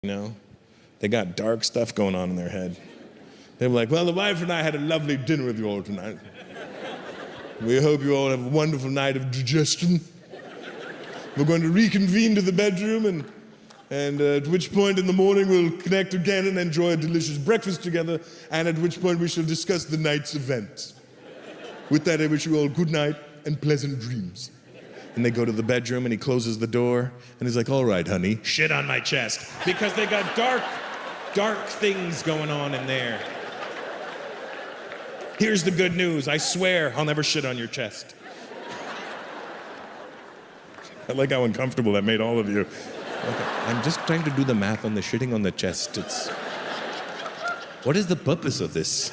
they got dark stuff going on in their head. They were like, well, the wife and I had a lovely dinner with you all tonight. We hope you all have a wonderful night of digestion. We're going to reconvene to the bedroom, and at which point in the morning we'll connect again and enjoy a delicious breakfast together, and at which point we shall discuss the night's events. With that, I wish you all good night and pleasant dreams. And they go to the bedroom, and he closes the door, and he's like, all right, honey, shit on my chest. Because they got dark things going on in there. Here's the good news. I swear I'll never shit on your chest. I like how uncomfortable that made all of you. Okay, I'm just trying to do the math on the shitting on the chest. What is the purpose of this?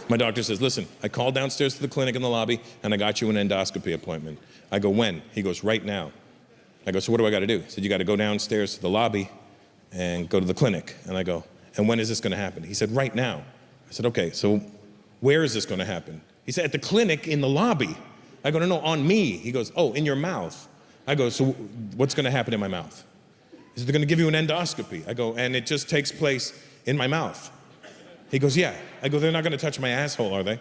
My doctor says, listen, I called downstairs to the clinic in the lobby, and I got you an endoscopy appointment. I go, when? He goes, right now. I go, so what do I got to do? He said, you got to go downstairs to the lobby and go to the clinic. And I go, and when is this going to happen? He said, right now. I said, okay, so where is this going to happen? He said, at the clinic in the lobby. I go, no, on me. He goes, oh, in your mouth. I go, so what's going to happen in my mouth? He said, they're going to give you an endoscopy. I go, and it just takes place in my mouth. He goes, yeah. I go, they're not going to touch my asshole, are they?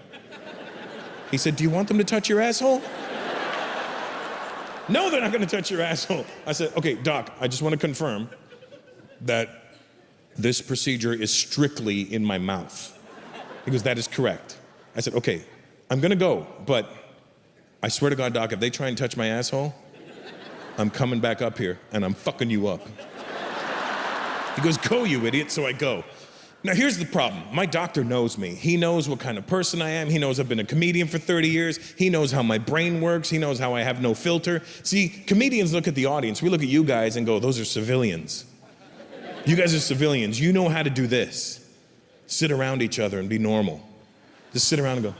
He said, do you want them to touch your asshole? No, they're not going to touch your asshole. I said, okay, doc, I just want to confirm that this procedure is strictly in my mouth. He goes, that is correct. I said, okay, I'm going to go, but I swear to God, doc, if they try and touch my asshole, I'm coming back up here and I'm fucking you up. He goes, go, you idiot, so I go. Now, here's the problem. My doctor knows me. He knows what kind of person I am. He knows I've been a comedian for 30 years. He knows how my brain works. He knows how I have no filter. See, comedians look at the audience. We look at you guys and go, those are civilians. You guys are civilians. You know how to do this. Sit around each other and be normal. Just sit around and go.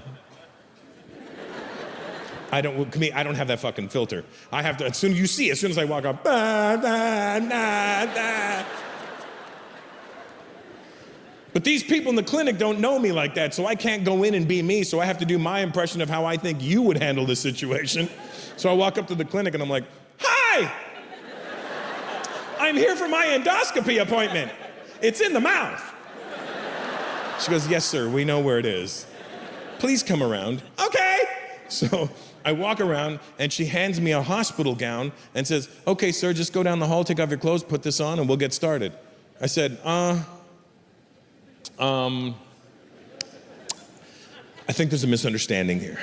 I don't have that fucking filter. I have to, as soon as I walk up, bah, bah, nah, nah. But these people in the clinic don't know me like that, so I can't go in and be me, so I have to do my impression of how I think you would handle this situation. So I walk up to the clinic and I'm like, hi! I'm here for my endoscopy appointment. It's in the mouth. She goes, yes, sir, we know where it is. Please come around. Okay. So I walk around and she hands me a hospital gown and says, okay, sir, just go down the hall, take off your clothes, put this on, and we'll get started. I said, I think there's a misunderstanding here.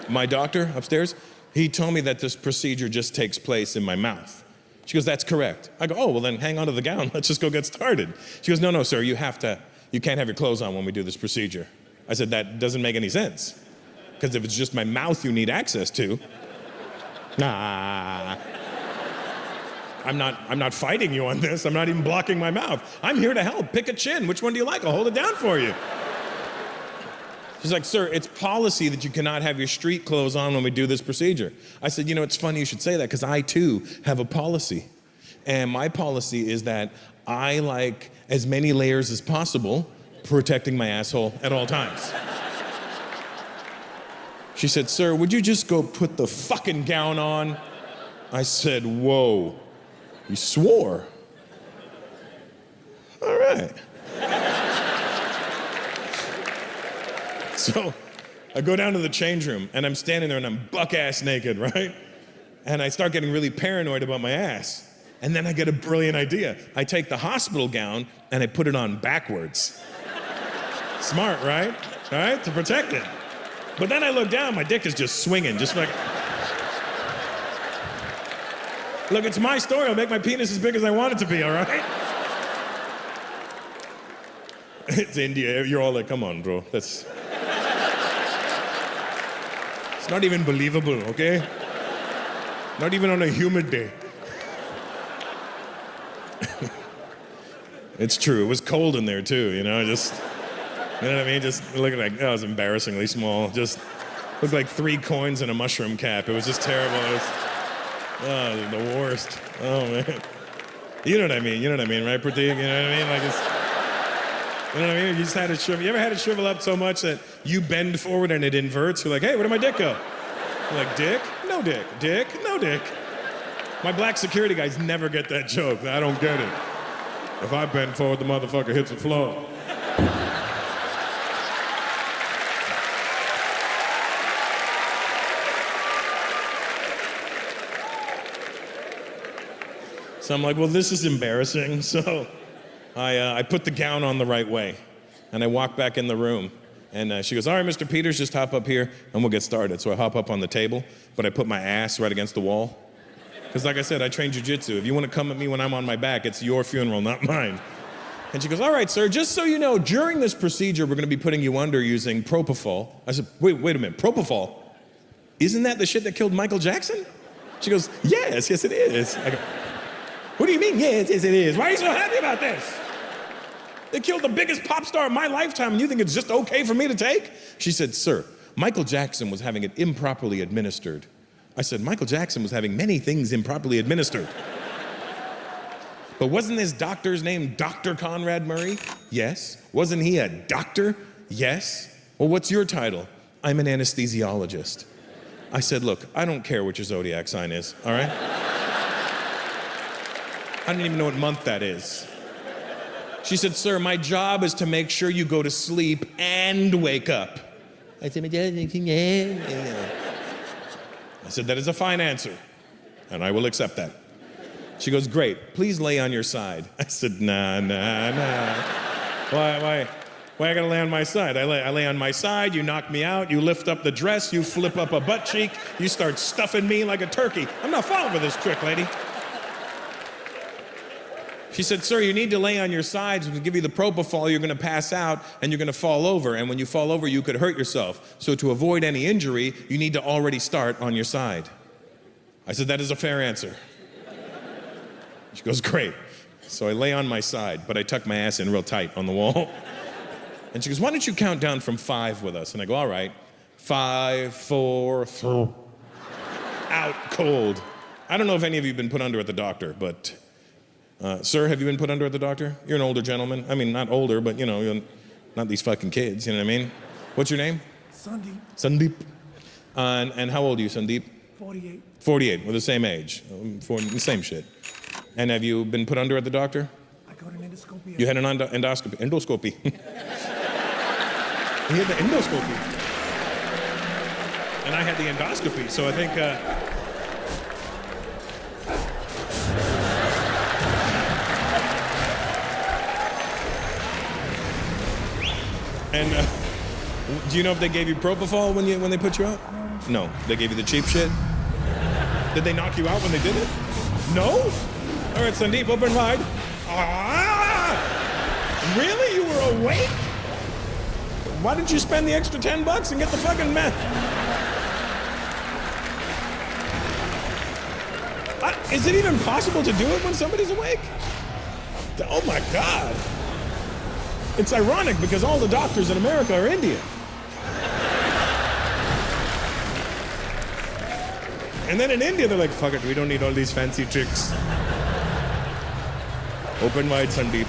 My doctor upstairs, he told me that this procedure just takes place in my mouth. She goes, that's correct. I go, oh, well then hang on to the gown, let's just go get started. She goes, no, sir, you can't have your clothes on when we do this procedure. I said, that doesn't make any sense. Because if it's just my mouth you need access to, nah. I'm not fighting you on this. I'm not even blocking my mouth. I'm here to help. Pick a chin. Which one do you like? I'll hold it down for you. She's like, sir, it's policy that you cannot have your street clothes on when we do this procedure. I said, it's funny you should say that because I too have a policy. And my policy is that I like as many layers as possible protecting my asshole at all times. She said, sir, would you just go put the fucking gown on? I said, whoa. You swore. All right. So I go down to the change room and I'm standing there and I'm buck-ass naked, right? And I start getting really paranoid about my ass. And then I get a brilliant idea. I take the hospital gown and I put it on backwards. Smart, right? All right, to protect it. But then I look down, my dick is just swinging, just like... Look, it's my story. I'll make my penis as big as I want it to be, all right? It's India. You're all like, come on, bro. It's not even believable, okay? Not even on a humid day. It's true. It was cold in there, too, you know what I mean? Just looking like, it was embarrassingly small. Just looked like 3 coins and a mushroom cap. It was just terrible. It was... Oh, the worst. Oh, man. You know what I mean, right, Pratik? You know what I mean? Like, it's... You know what I mean? You just had it shrivel. You ever had it shrivel up so much that you bend forward and it inverts? You're like, hey, where did my dick go? You're like, dick? No dick. Dick? No dick. My black security guys never get that joke. I don't get it. If I bend forward, the motherfucker hits the floor. So I'm like, well, this is embarrassing. So I put the gown on the right way, and I walk back in the room. And she goes, all right, Mr. Peters, just hop up here, and we'll get started. So I hop up on the table, but I put my ass right against the wall. Because like I said, I train jujitsu. If you want to come at me when I'm on my back, it's your funeral, not mine. And she goes, all right, sir, just so you know, during this procedure, we're going to be putting you under using propofol. I said, wait a minute, propofol? Isn't that the shit that killed Michael Jackson? She goes, yes, it is. I go, what do you mean, yes, it is? Why are you so happy about this? They killed the biggest pop star of my lifetime, and you think it's just okay for me to take? She said, sir, Michael Jackson was having it improperly administered. I said, Michael Jackson was having many things improperly administered. But wasn't his doctor's name Dr. Conrad Murray? Yes. Wasn't he a doctor? Yes. Well, what's your title? I'm an anesthesiologist. I said, look, I don't care what your zodiac sign is, all right? I don't even know what month that is. She said, sir, my job is to make sure you go to sleep and wake up. I said, that is a fine answer, and I will accept that. She goes, great, please lay on your side. I said, nah. Why I gotta lay on my side? I lay on my side, you knock me out, you lift up the dress, you flip up a butt cheek, you start stuffing me like a turkey. I'm not falling for this trick, lady. She said, sir, you need to lay on your sides. We'll give you the propofol, you're gonna pass out, and you're gonna fall over. And when you fall over, you could hurt yourself. So to avoid any injury, you need to already start on your side. I said, that is a fair answer. She goes, great. So I lay on my side, but I tuck my ass in real tight on the wall. And she goes, why don't you count down from 5 with us? And I go, all right. 5, 4, 3. Out cold. I don't know if any of you have been put under at the doctor, but sir, have you been put under at the doctor? You're an older gentleman. I mean, not older, but you know, you're not these fucking kids, you know what I mean? What's your name? Sandeep. Sandeep. And how old are you, Sandeep? 48. 48, we're the same age. Same shit. And have you been put under at the doctor? I got an endoscopy. You had an endoscopy. Endoscopy. He had the endoscopy. And I had the endoscopy, so I think... And do you know if they gave you propofol when they put you out? No. They gave you the cheap shit? Did they knock you out when they did it? No? All right, Sandeep, open wide. Ah! Really? You were awake? Why didn't you spend the extra $10 and get the fucking meth? Is it even possible to do it when somebody's awake? Oh my God. It's ironic because all the doctors in America are Indian. And then in India, they're like, fuck it, we don't need all these fancy tricks. Open wide, Sandeep.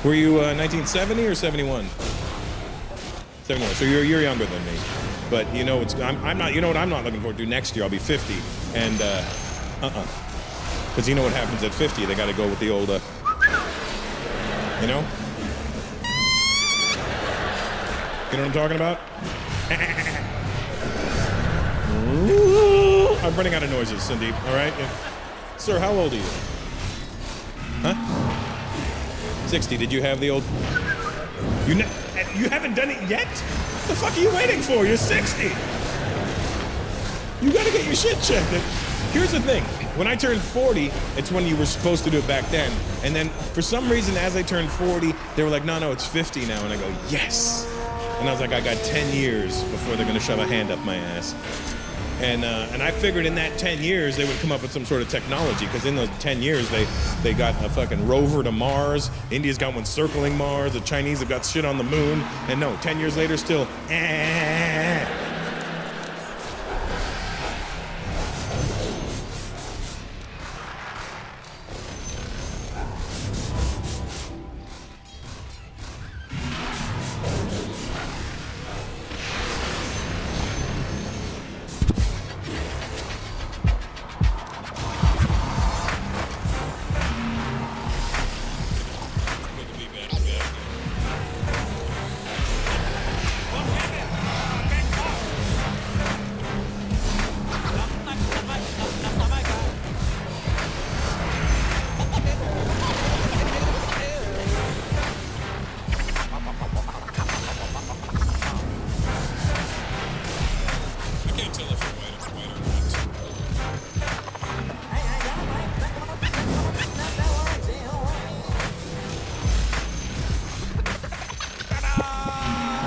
Were you 1970 or 71? 71. So you're younger than me. But you know, I'm not. You know what I'm not looking forward to next year? I'll be 50, and because you know what happens at 50? They got to go with the old, you know? You know what I'm talking about? I'm running out of noises, Sandeep, all right? Yeah. Sir, how old are you? Huh? 60. Did you have the old... You haven't done it yet? What the fuck are you waiting for? You're 60. You gotta get your shit checked. Here's the thing. When I turned 40, it's when you were supposed to do it back then. And then, for some reason, as I turned 40, they were like, no, it's 50 now. And I go, yes. And I was like, I got 10 years before they're gonna shove a hand up my ass. And I figured in that 10 years, they would come up with some sort of technology, because in those 10 years, they got a fucking rover to Mars, India's got one circling Mars, the Chinese have got shit on the moon, and no, 10 years later, still, tell if you're white or not.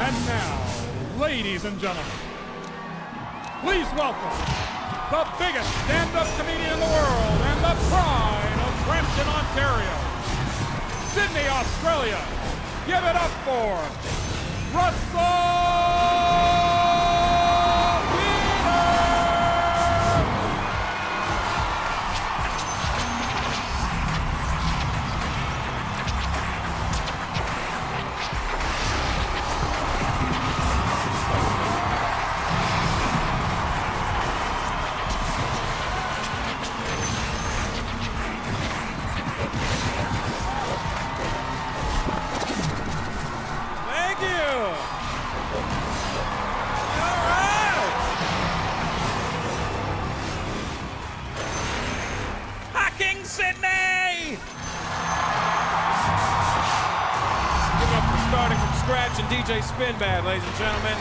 And now, ladies and gentlemen, please welcome the biggest stand-up comedian in the world and the pride of Brampton, Ontario, Sydney, Australia. Give it up for Russell! Thank you. All right. Hacking Sydney. Give it up for starting from scratch and DJ Spinbad, ladies and gentlemen.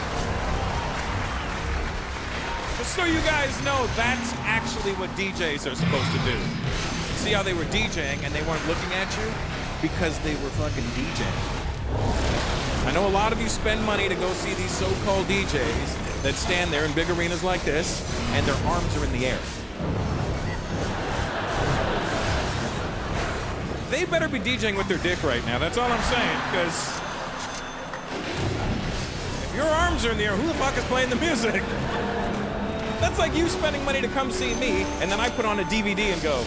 Just so you guys know, that's actually what DJs are supposed to do. See how they were DJing and they weren't looking at you? Because they were fucking DJing. I know a lot of you spend money to go see these so-called DJs that stand there in big arenas like this and their arms are in the air. They better be DJing with their dick right now, that's all I'm saying, because if your arms are in the air, who the fuck is playing the music? That's like you spending money to come see me and then I put on a DVD and go,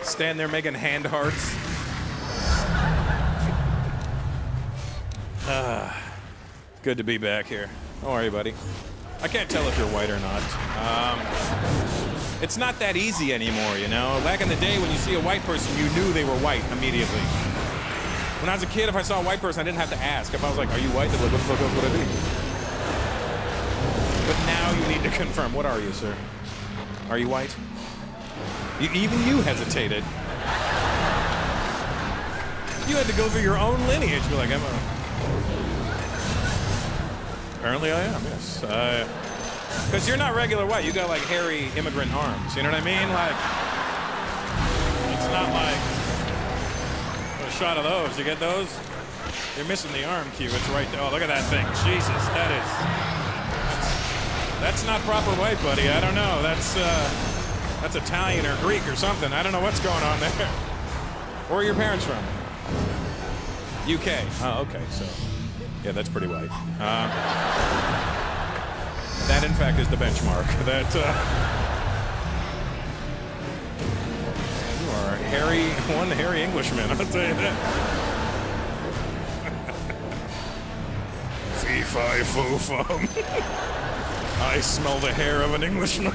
stand there making hand hearts. Good to be back here. How are you, buddy? I can't tell if you're white or not. It's not that easy anymore, you know? Back in the day when you see a white person, you knew they were white immediately. When I was a kid, if I saw a white person, I didn't have to ask. If I was like, are you white? They'd be like, what the fuck else would I be? But now you need to confirm. What are you, sir? Are you white? Even you hesitated. You had to go through your own lineage. Be like, apparently I am, yes. Because you're not regular white. You got like hairy immigrant arms. You know what I mean? Like, it's not like a shot of those. You get those? You're missing the arm cue. It's right there. Oh, look at that thing. Jesus, that's not proper white, buddy. I don't know. That's Italian or Greek or something. I don't know what's going on there. Where are your parents from? UK. Oh, okay. So, yeah, that's pretty white. That, in fact, is the benchmark. That you are one hairy Englishman. I'll tell you that. Fee fi fo fum. I smell the hair of an Englishman.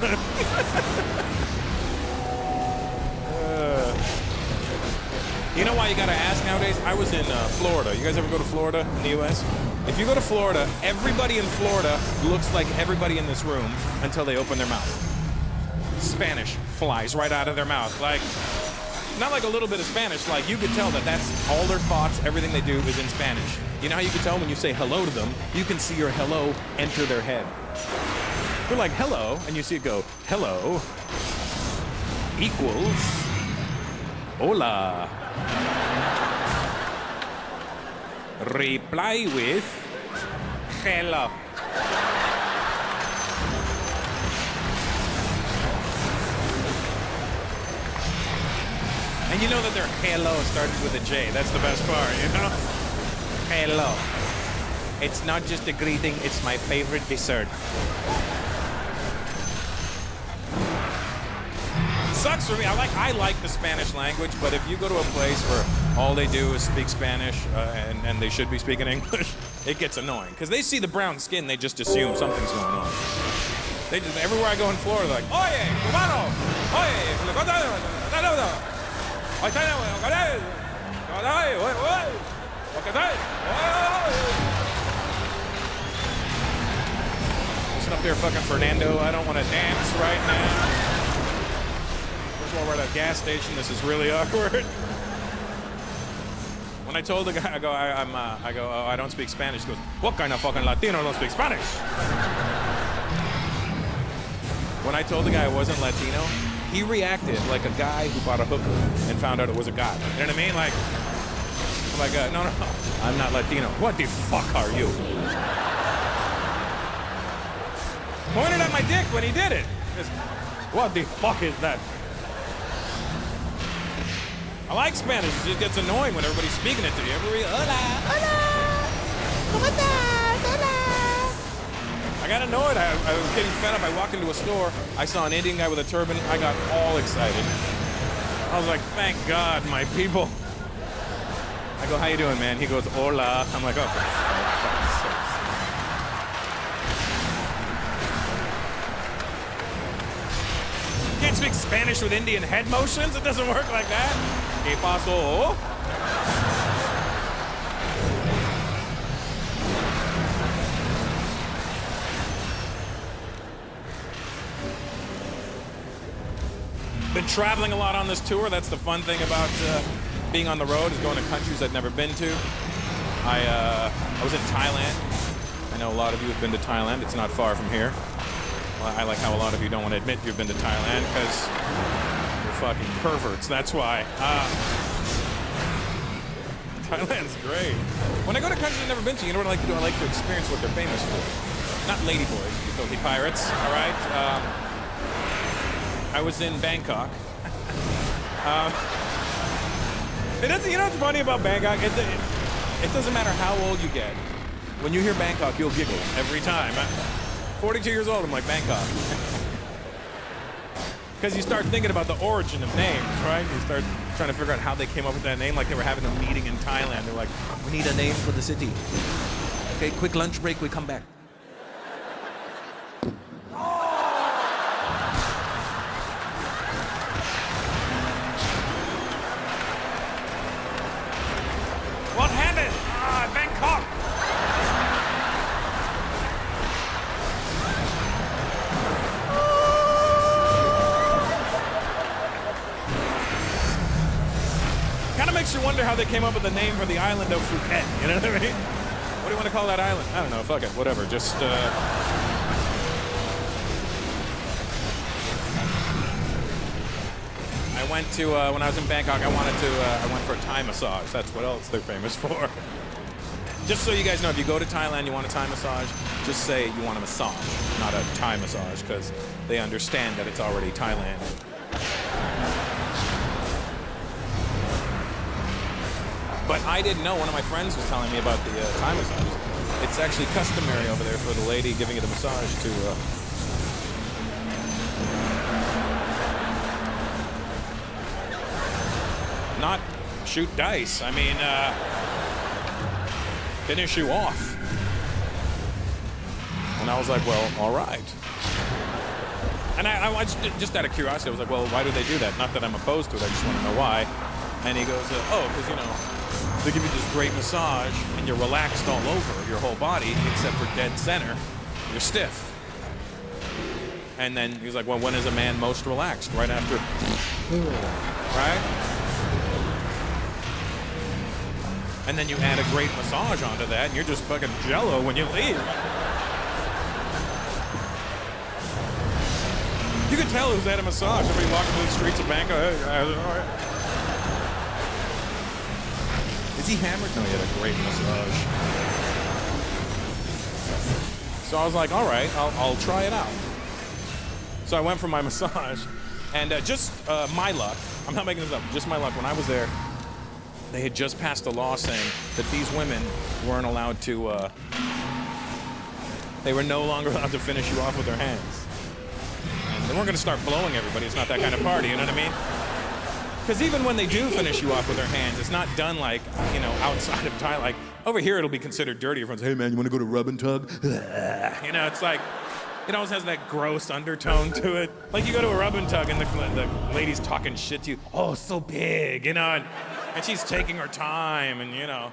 You know why you gotta ask nowadays? I was in Florida. You guys ever go to Florida in the U.S.? If you go to Florida, everybody in Florida looks like everybody in this room until they open their mouth. Spanish flies right out of their mouth. Like, not like a little bit of Spanish, like you could tell that that's all their thoughts, everything they do is in Spanish. You know how you can tell when you say hello to them? You can see your hello enter their head. They're like, hello, and you see it go, hello equals hola. Reply with hello. And you know that their hello starts with a J. That's the best part, you know? Hello. It's not just a greeting, it's my favorite dessert. Sucks for me. I like the Spanish language, but if you go to a place where all they do is speak Spanish and they should be speaking English, it gets annoying. Because they see the brown skin, they just assume something's going on. They just, everywhere I go in Florida, like, oye, cubano, oye, listen up there, fucking Fernando. I don't want to dance right now. while we're at a gas station. This is really awkward. When I told the guy, I go, oh, I don't speak Spanish. He goes, what kind of fucking Latino don't speak Spanish? When I told the guy I wasn't Latino, he reacted like a guy who bought a hooker and found out it was a guy. You know what I mean? Like, I'm like, no, I'm not Latino. What the fuck are you? Pointed at my dick when he did it. Just, what the fuck is that? I like Spanish. It just gets annoying when everybody's speaking it to you. Everybody, hola, hola, ¿cómo estás? Hola. I got annoyed. I was getting fed up. I walked into a store. I saw an Indian guy with a turban. I got all excited. I was like, thank God, my people. I go, how you doing, man? He goes, hola. I'm like, oh, for fuck's sake. Can't speak Spanish with Indian head motions. It doesn't work like that. ¿Qué pasó? Been traveling a lot on this tour. That's the fun thing about being on the road, is going to countries I've never been to. I was in Thailand. I know a lot of you have been to Thailand. It's not far from here. Well, I like how a lot of you don't want to admit you've been to Thailand because you're fucking perverts. That's why. Thailand's great. When I go to countries I've never been to, you know what I like to do? I like to experience what they're famous for. Not ladyboys, you filthy pirates, all right? I was in Bangkok. You know what's funny about Bangkok? It doesn't matter how old you get. When you hear Bangkok, you'll giggle every time. 42 years old, I'm like, Bangkok. Because you start thinking about the origin of names, right? You start trying to figure out how they came up with that name, like they were having a meeting in Thailand. They're like, we need a name for the city. Okay, quick lunch break, we come back. What happened? Bangkok. Kind of makes you wonder how they came up with the name for the island of Phuket. You know what I mean? What do you want to call that island? I don't know. Fuck it. Whatever. Just. I went to when I was in Bangkok. I went for a Thai massage. That's what else they're famous for. Just so you guys know, if you go to Thailand, you want a Thai massage, just say you want a massage, not a Thai massage, because they understand that it's already Thailand. But I didn't know. One of my friends was telling me about the Thai massage. It's actually customary over there for the lady giving you the massage to not shoot dice. I mean, finish you off. And I was like, well, all right. And I just out of curiosity, I was like, well, why do they do that? Not that I'm opposed to it, I just want to know why. And he goes, oh, because, you know, they give you this great massage and you're relaxed all over your whole body except for dead center. You're stiff. And then he was like, well, when is a man most relaxed? Right after, right? And then you add a great massage onto that and you're just fucking jello when you leave. You could tell who's at a massage. Everybody walking through the streets of Bangkok. All right. Is he hammered? No, he had a great massage. So I was like, all right, I'll try it out. So I went for my massage, and just my luck, I'm not making this up, just my luck, when I was there, they had just passed a law saying that these women weren't allowed to, they were no longer allowed to finish you off with their hands. And they weren't going to start blowing everybody. It's not that kind of party, you know what I mean? Because even when they do finish you off with their hands, it's not done like, you know, outside of Thailand. Like, over here, it'll be considered dirty. Everyone's, hey, man, you want to go to rub and tug? You know, it's like, it always has that gross undertone to it. Like, you go to a rub and tug, and the lady's talking shit to you. Oh, so big, you know, and she's taking her time, and, you know.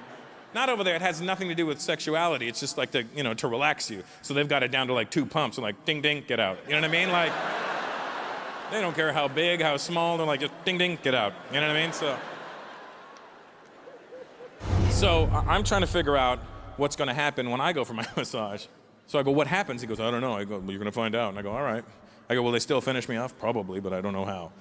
Not over there. It has nothing to do with sexuality. It's just like to, you know, to relax you. So they've got it down to like 2 pumps, and like, ding, ding, get out. You know what I mean? Like, They don't care how big, how small. They're like, just ding, ding, get out. You know what I mean? So I'm trying to figure out what's going to happen when I go for my massage. So I go, what happens? He goes, I don't know. I go, well, you're going to find out. And I go, all right. I go, will they still finish me off? Probably, but I don't know how.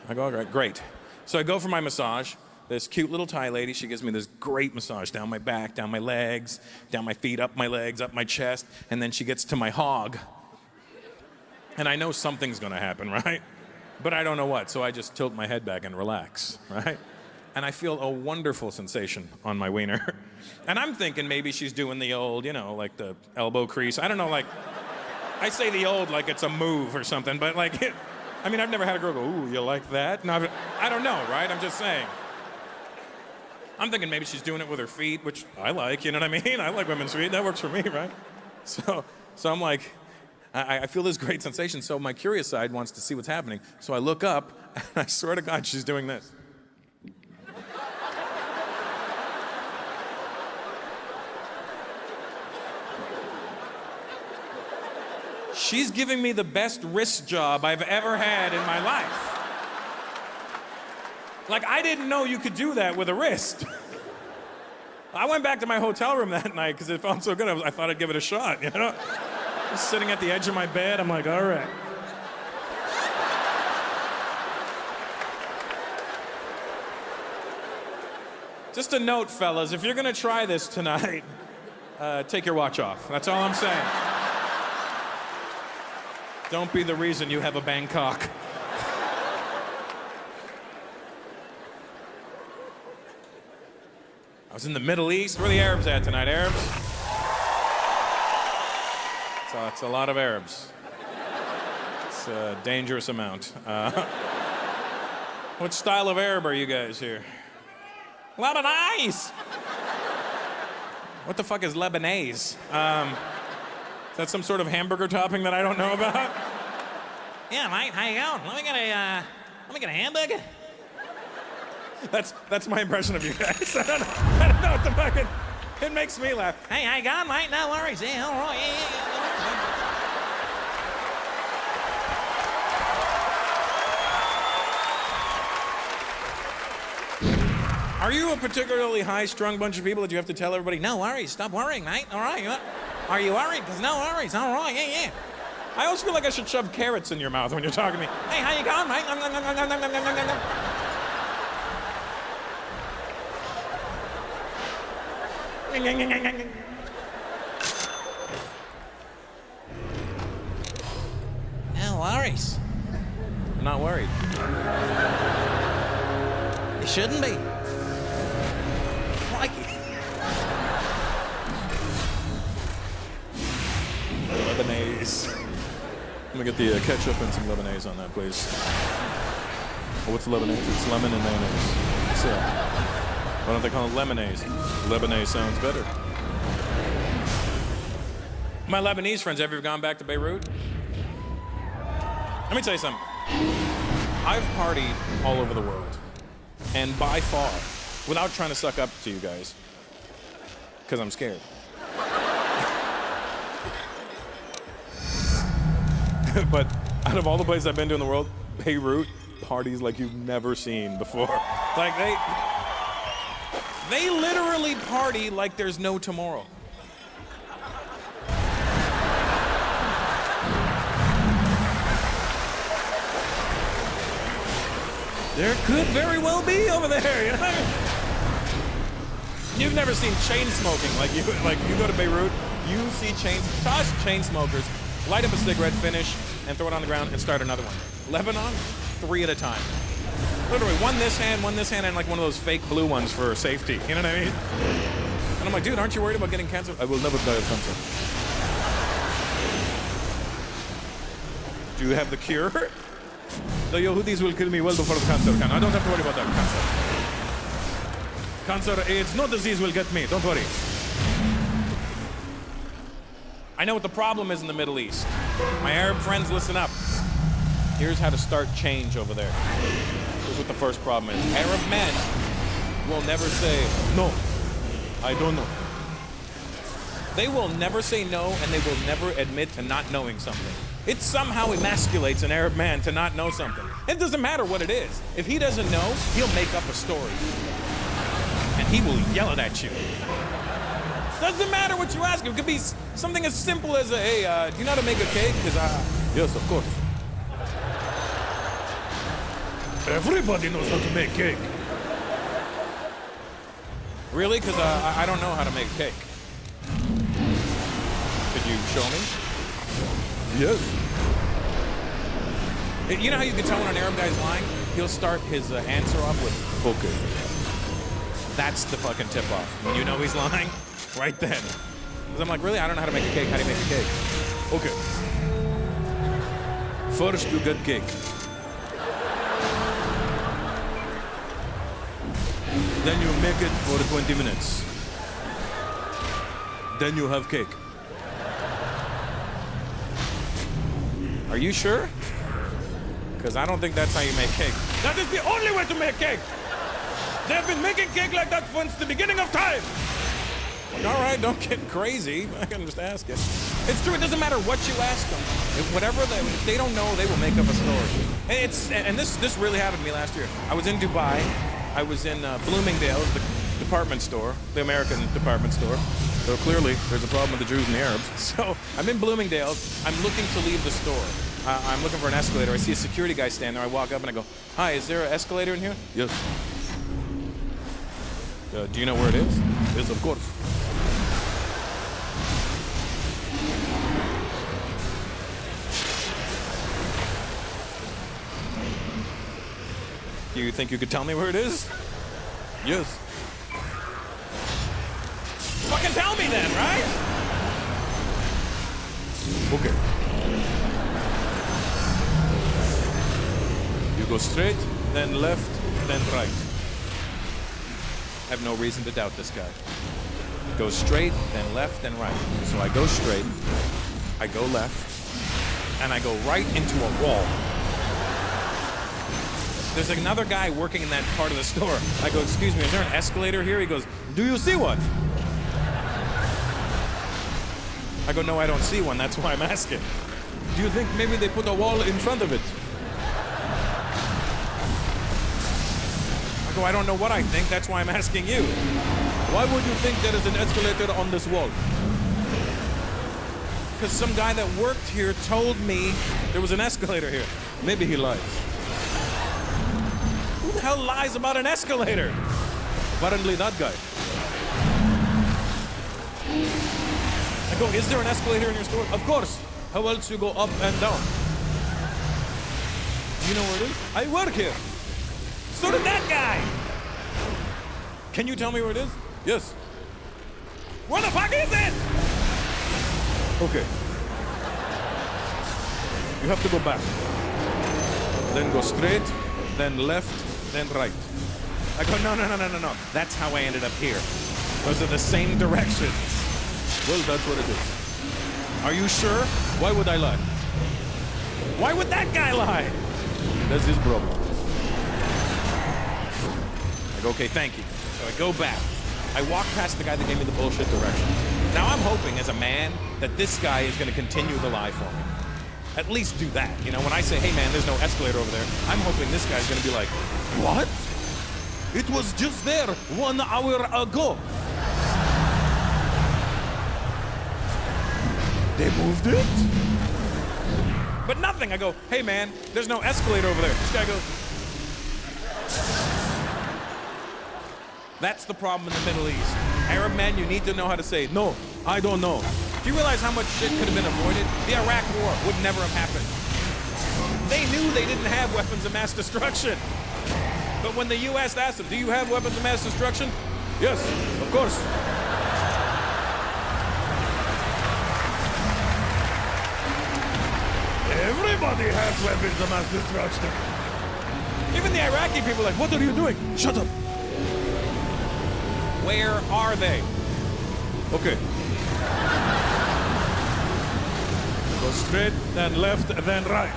I go, all right, great. So I go for my massage. This cute little Thai lady, she gives me this great massage down my back, down my legs, down my feet, up my legs, up my chest, and then she gets to my hog. And I know something's gonna happen, right? But I don't know what, so I just tilt my head back and relax, right? And I feel a wonderful sensation on my wiener. And I'm thinking maybe she's doing the old, like the elbow crease. I don't know, like, I say the old like it's a move or something, but like, I've never had a girl go, ooh, you like that? No, I don't know, right? I'm just saying. I'm thinking maybe she's doing it with her feet, which I like, you know what I mean? I like women's feet, that works for me, right? So I'm like, I feel this great sensation, so my curious side wants to see what's happening. So I look up, and I swear to God, she's doing this. She's giving me the best wrist job I've ever had in my life. Like, I didn't know you could do that with a wrist. I went back to my hotel room that night because it felt so good. I thought I'd give it a shot, Just sitting at the edge of my bed, I'm like, all right. Just a note, fellas, if you're gonna try this tonight, take your watch off. That's all I'm saying. Don't be the reason you have a Bangkok. I was in the Middle East. Where are the Arabs at tonight? Arabs? So it's a lot of Arabs. It's a dangerous amount. What style of Arab are you guys here? Lebanese! What the fuck is Lebanese? Is that some sort of hamburger topping that I don't know about? Yeah, mate, how you going? Let me get a hamburger. That's my impression of you guys. I don't know what the fuck it makes me laugh. Hey, how you going, mate? No worries. Yeah, all right. Yeah. Are you a particularly high-strung bunch of people that you have to tell everybody, no worries, stop worrying, mate, all right? Are you worried? Because no worries, all right, yeah. I always feel like I should shove carrots in your mouth when you're talking to me. Hey, how you going, mate? No worries. I'm not worried. You shouldn't be. Lebanese. Let me get the ketchup and some Lebanese on that, please. Oh, what's Lebanese? It's lemon and mayonnaise. Why don't they call it lemonade? Lebanese sounds better. My Lebanese friends, have you ever gone back to Beirut? Let me tell you something. I've partied all over the world. And by far, without trying to suck up to you guys, because I'm scared. But out of all the places I've been to in the world, Beirut parties like you've never seen before. Like they literally party like there's no tomorrow. There could very well be over there, you know? You've never seen chain smoking. Like you go to Beirut, you see chain smokers light up a cigarette, finish, and throw it on the ground and start another one. Lebanon, 3 at a time. Literally, one this hand, and like one of those fake blue ones for safety. You know what I mean? And I'm like, dude, aren't you worried about getting cancer? I will never die of cancer. Do you have the cure? The Yehudis will kill me well before the cancer can. I don't have to worry about that cancer. Cancer, AIDS, no disease will get me. Don't worry. I know what the problem is in the Middle East. My Arab friends, listen up. Here's how to start change over there. Here's what the first problem is. Arab men will never say, no, I don't know. They will never say no, and they will never admit to not knowing something. It somehow emasculates an Arab man to not know something. It doesn't matter what it is. If he doesn't know, he'll make up a story. And he will yell it at you. Doesn't matter what you ask him. It could be something as simple as, hey, do you know how to make a cake? Because, yes, of course. Everybody knows how to make cake. Really? Because I don't know how to make a cake. Could you show me? Yes. You know how you can tell when an Arab guy's lying? He'll start his answer off with, okay. That's the fucking tip-off. When you know he's lying, right then. Because I'm like, really? I don't know how to make a cake. How do you make a cake? Okay. First, you get cake. Then you make it for 20 minutes. Then you have cake. Are you sure? Because I don't think that's how you make cake. That is the only way to make cake! They've been making cake like that since the beginning of time! All right, don't get crazy. I can just ask it. It's true, it doesn't matter what you ask them. If they don't know, they will make up a story. And this really happened to me last year. I was in Dubai. I was in Bloomingdale's, the department store, the American department store. So clearly, there's a problem with the Jews and the Arabs. So I'm in Bloomingdale's. I'm looking to leave the store. I'm looking for an escalator. I see a security guy standing there. I walk up and I go, hi, is there an escalator in here? Yes. Do you know where it is? Yes, of course. Do you think you could tell me where it is? Yes. Fucking tell me then, right? Okay. You go straight, then left, then right. I have no reason to doubt this guy. Go straight, then left, then right. So I go straight, I go left, and I go right into a wall. There's another guy working in that part of the store. I go, excuse me, is there an escalator here? He goes, do you see one? I go, no, I don't see one. That's why I'm asking. Do you think maybe they put a wall in front of it? I go, I don't know what I think. That's why I'm asking you. Why would you think there is an escalator on this wall? Because some guy that worked here told me there was an escalator here. Maybe he lied. Who the hell lies about an escalator? Apparently that guy. I go, is there an escalator in your store? Of course. How else you go up and down? You know where it is? I work here. So did that guy. Can you tell me where it is? Yes. Where the fuck is it? Okay. You have to go back. Then go straight, then left, then right. I go, no. That's how I ended up here. Those are the same directions. Well, that's what it is. Are you sure? Why would I lie? Why would that guy lie? That's his problem. I go, okay, thank you. So I go back. I walk past the guy that gave me the bullshit directions. Now I'm hoping as a man that this guy is going to continue the lie for me. At least do that. You know, when I say, hey man, there's no escalator over there, I'm hoping this guy's going to be like, what? It was just there 1 hour ago. They moved it? But nothing. I go, hey man, there's no escalator over there. This guy goes. That's the problem in the Middle East. Arab men, you need to know how to say, no, I don't know. Do you realize how much shit could have been avoided? The Iraq War would never have happened. They knew they didn't have weapons of mass destruction. But when the US asked them, do you have weapons of mass destruction? Yes, of course. Everybody has weapons of mass destruction. Even the Iraqi people are like, what are you doing? Shut up. Where are they? Okay. Go straight, then left, then right.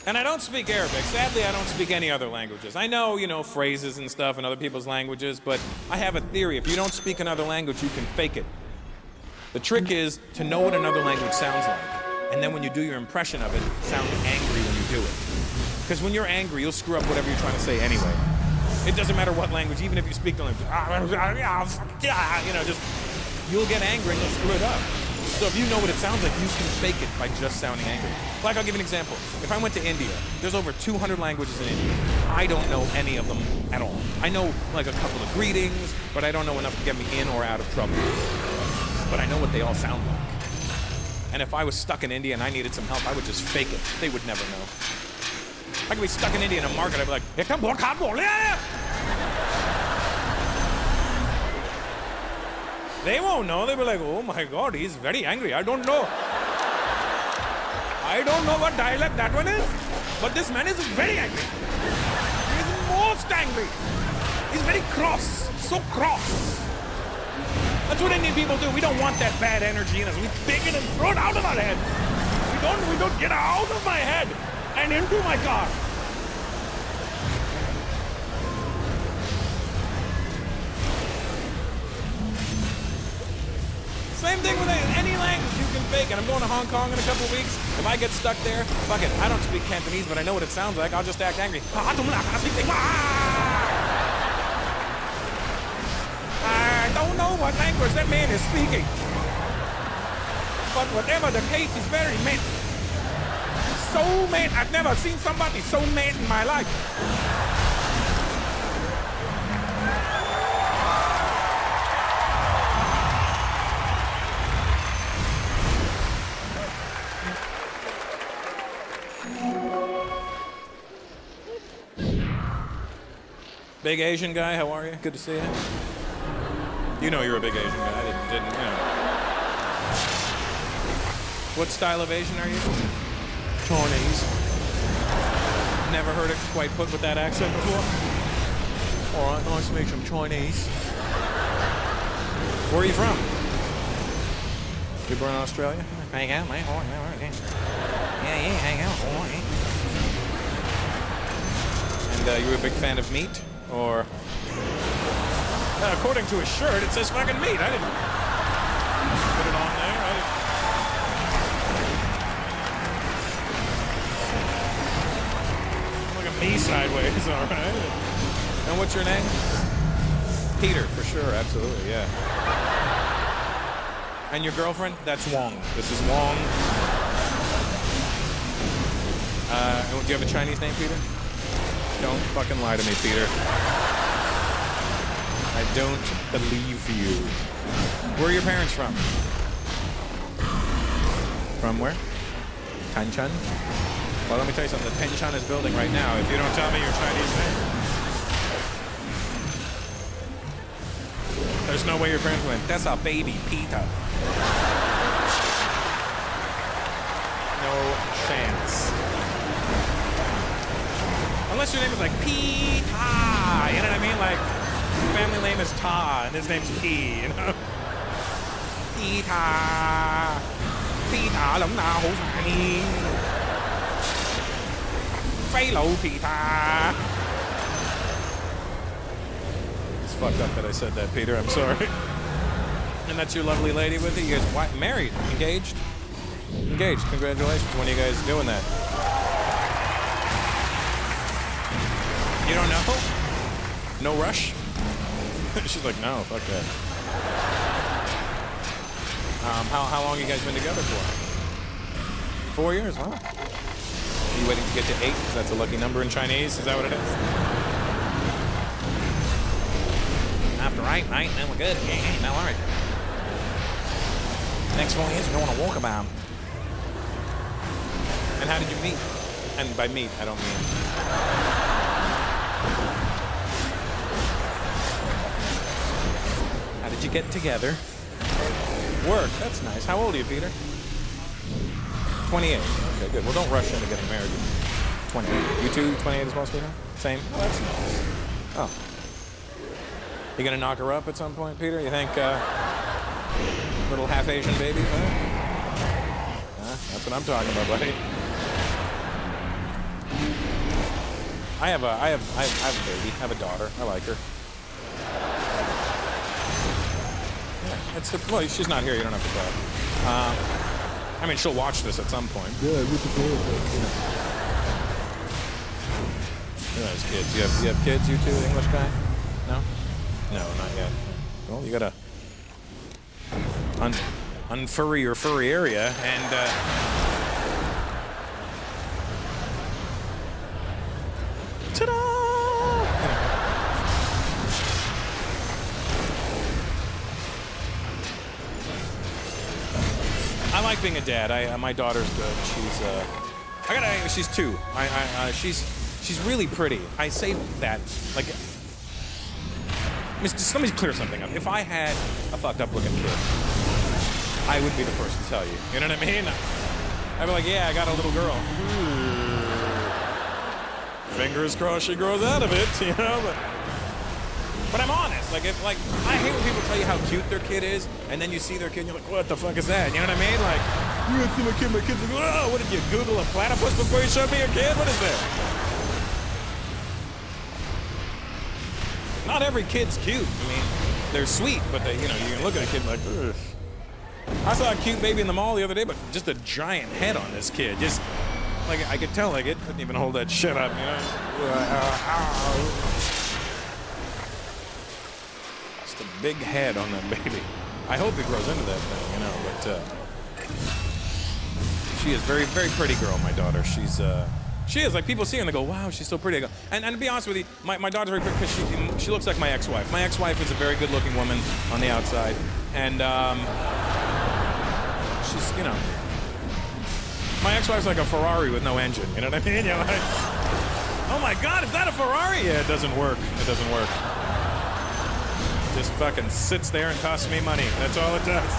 And I don't speak Arabic. Sadly, I don't speak any other languages. I know, you know, phrases and stuff in other people's languages, but I have a theory. If you don't speak another language, you can fake it. The trick is to know what another language sounds like. And then when you do your impression of it, sound angry when you do it. Because when you're angry, you'll screw up whatever you're trying to say anyway. It doesn't matter what language, even if you speak the language, just, you'll get angry and you'll screw it up. So if you know what it sounds like, you can fake it by just sounding angry. Like, I'll give you an example. If I went to India, there's over 200 languages in India. I don't know any of them at all. I know like a couple of greetings, but I don't know enough to get me in or out of trouble. But I know what they all sound like. And if I was stuck in India and I needed some help, I would just fake it. They would never know. I could be stuck in India in a market, I'd be like, they won't know. They'll be like, oh my God, he's very angry. I don't know. I don't know what dialect that one is, but this man is very angry. He's most angry. He's very cross, so cross. That's what Indian people do. We don't want that bad energy in us. We take it and throw it out of our head. We don't get out of my head and into my car. Same thing with any language you can fake. And I'm going to Hong Kong in a couple of weeks. If I get stuck there, fuck it. I don't speak Cantonese, but I know what it sounds like. I'll just act angry. I don't know what language that man is speaking. But whatever the case, he's very mad. So mad. I've never seen somebody so mad in my life. Big Asian guy, how are you? Good to see you. You know you're a big Asian guy. I didn't, you know. What style of Asian are you? Chinese. Never heard it quite put with that accent before? All right, nice to meet you. I'm Chinese. Where are you from? You born in Australia? Hang out, mate. Oh, yeah, hang out. Oh, yeah. And you're a big fan of meat? Or, according to his shirt, it says fucking meat. I didn't put it on there. Look at me sideways, all right. And what's your name? Peter, for sure, absolutely, yeah. And your girlfriend? That's Wong. This is Wong. And do you have a Chinese name, Peter? Don't fucking lie to me, Peter. I don't believe you. Where are your parents from? From where? Tanshan? Well, let me tell you something. The Tanshan is building right now if you don't tell me your Chinese name. There's no way your parents went, that's a baby, Peter. No chance. Unless your name is like P Ta, you know what I mean? Like, family name is Ta, and his name's P, you know? P Ta, P Ta, lắm nào hổ phải. Phây lộ P Ta. It's fucked up that I said that, Peter. I'm sorry. And that's your lovely lady with you. You guys married, engaged? Engaged. Congratulations. When are you guys doing that? You don't know? No rush? She's like, no, fuck that. How long you guys been together for? 4 years, wow. Are you waiting to get to 8? Because that's a lucky number in Chinese. Is that what it is? After 8, mate, then we're good. Yeah, no worries. Next 4 years, we're going on a walkabout. And how did you meet? And by meet, I don't mean... How did you get together? Work, that's nice. How old are you, Peter? 28. Okay, good. Well, don't rush into getting married. 28. You too, 28 as well, sweetheart? Same? Oh, that's nice. Oh. You gonna knock her up at some point, Peter? You think, little half-Asian baby? Huh? That's what I'm talking about, buddy. I have a baby. I have a daughter. I like her. Yeah. Well, she's not here. You don't have to tell. I mean, she'll watch this at some point. Yeah, with the boy. Look at those kids. You have kids, you two, English guy? No? No, not yet. Well, you gotta unfurry your furry area and ta-da! I like being a dad. My daughter's good. She's 2. She's really pretty. I say that like. Let me clear something up. If I had a fucked up looking kid, I would be the first to tell you. You know what I mean? I'd be like, yeah, I got a little girl. Fingers crossed she grows out of it, you know? But I'm honest. Like, I hate when people tell you how cute their kid is, and then you see their kid and you're like, what the fuck is that? You know what I mean? Like, you gonna see my kid's like, oh, what did you Google a platypus before you showed me your kid? What is that? Not every kid's cute. I mean, they're sweet, but you can look at a kid like, ugh. I saw a cute baby in the mall the other day, but just a giant head on this kid. Just, like, I could tell, like, it couldn't even hold that shit up, you know? Just a big head on that baby. I hope it grows into that thing, you know, but she is very, very pretty girl, my daughter. She is, like, people see her and they go, wow, she's so pretty. I go, and to be honest with you, my daughter's very pretty because she looks like my ex-wife. My ex-wife is a very good-looking woman on the outside. And she's, you know, my ex-wife's like a Ferrari with no engine. You know what I mean? You're like, oh my God, is that a Ferrari? Yeah, it doesn't work. It doesn't work. Just fucking sits there and costs me money. That's all it does.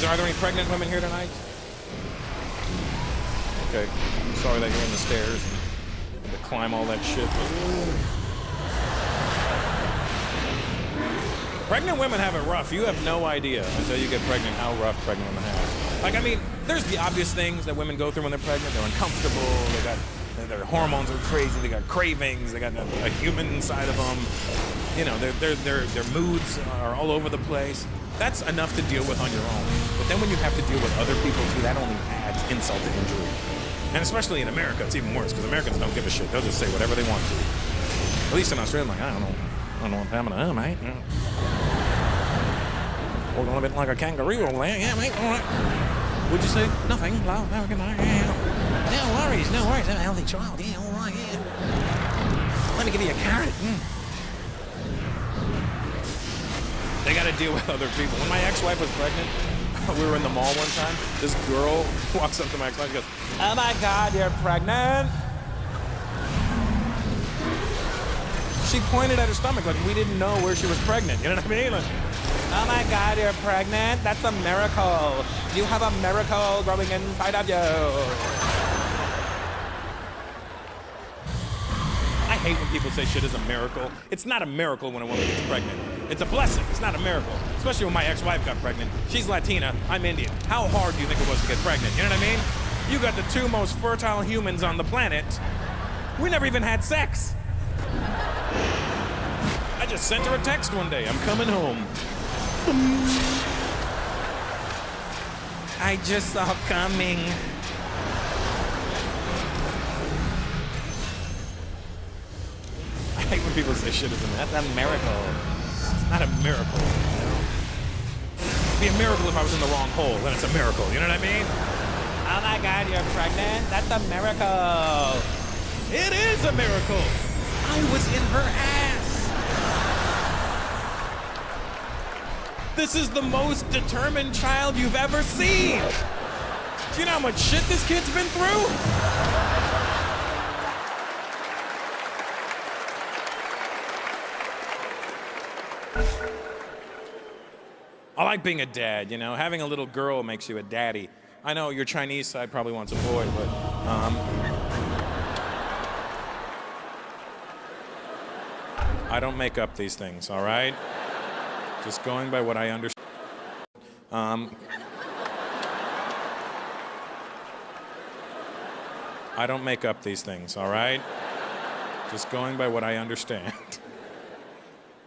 Are there any pregnant women here tonight? Okay. I'm sorry that you're in the stairs and to climb all that shit. Pregnant women have it rough. You have no idea until you get pregnant how rough pregnant women have. Like, I mean, there's the obvious things that women go through when they're pregnant. They're uncomfortable. Their hormones are crazy. They got cravings. They got a human inside of them. You know, their moods are all over the place. That's enough to deal with on your own. But then when you have to deal with other people too, that only adds insult to injury. And especially in America, it's even worse because Americans don't give a shit. They'll just say whatever they want to. At least in Australia, like, I don't know what's happening to her, mate. Walking a little bit like a kangaroo over there. Yeah, mate, all right. What'd you say? Nothing. No, good night. Yeah. No worries. I'm a healthy child. Yeah, all right, yeah. Let me give you a carrot. They got to deal with other people. When my ex-wife was pregnant, we were in the mall one time. This girl walks up to my ex-wife and goes, oh my God, you're pregnant. She pointed at her stomach like we didn't know where she was pregnant. You know what I mean? Like, oh my God, you're pregnant? That's a miracle. You have a miracle growing inside of you. I hate when people say shit is a miracle. It's not a miracle when a woman gets pregnant. It's a blessing. It's not a miracle. Especially when my ex-wife got pregnant. She's Latina. I'm Indian. How hard do you think it was to get pregnant? You know what I mean? You got the 2 most fertile humans on the planet. We never even had sex. I just sent her a text one day. I'm coming home. I just saw coming. I hate when people say shit isn't that's a miracle. It's not a miracle, you know? It'd be a miracle if I was in the wrong hole, then it's a miracle, you know what I mean? Oh my God, you're pregnant? That's a miracle. It is a miracle. I was in her ass. This is the most determined child you've ever seen. Do you know how much shit this kid's been through? I like being a dad, you know. Having a little girl makes you a daddy. I know your Chinese side probably wants a boy, but I don't make up these things, all right? Just going by what I understand. I don't make up these things, all right? Just going by what I understand.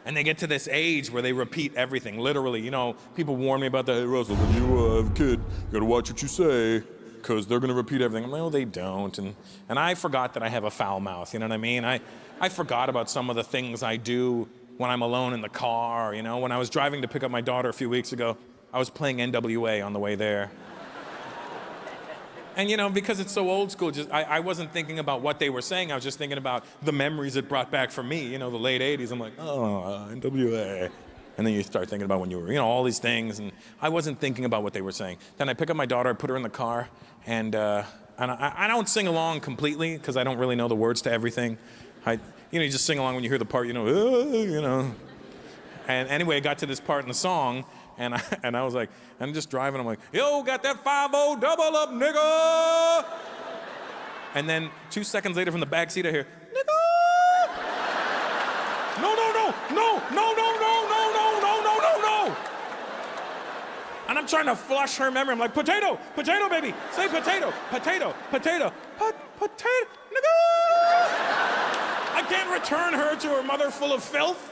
And they get to this age where they repeat everything, literally. You know, people warn me about that. Hey, Russell, when you have a kid, you gotta watch what you say, because they're gonna repeat everything. I'm like, no, they don't. And I forgot that I have a foul mouth, you know what I mean? I forgot about some of the things I do when I'm alone in the car, you know? When I was driving to pick up my daughter a few weeks ago, I was playing NWA on the way there. And you know, because it's so old school, I wasn't thinking about what they were saying. I was just thinking about the memories it brought back for me. You know, the late 80s. I'm like, oh, NWA. And then you start thinking about when you were, you know, all these things. And I wasn't thinking about what they were saying. Then I pick up my daughter, I put her in the car, and I don't sing along completely because I don't really know the words to everything. You just sing along when you hear the part, you know. And anyway, I got to this part in the song, and I was like, I'm just driving, I'm like, yo, got that 5-0 double up, nigga! And then 2 seconds later from the back seat I hear, nigga! No, no, no, no, no, no, no, no, no, no, no, no, no! And I'm trying to flush her memory. I'm like, potato, potato, baby, say potato, potato, potato, potato, nigga! I can't return her to her mother full of filth.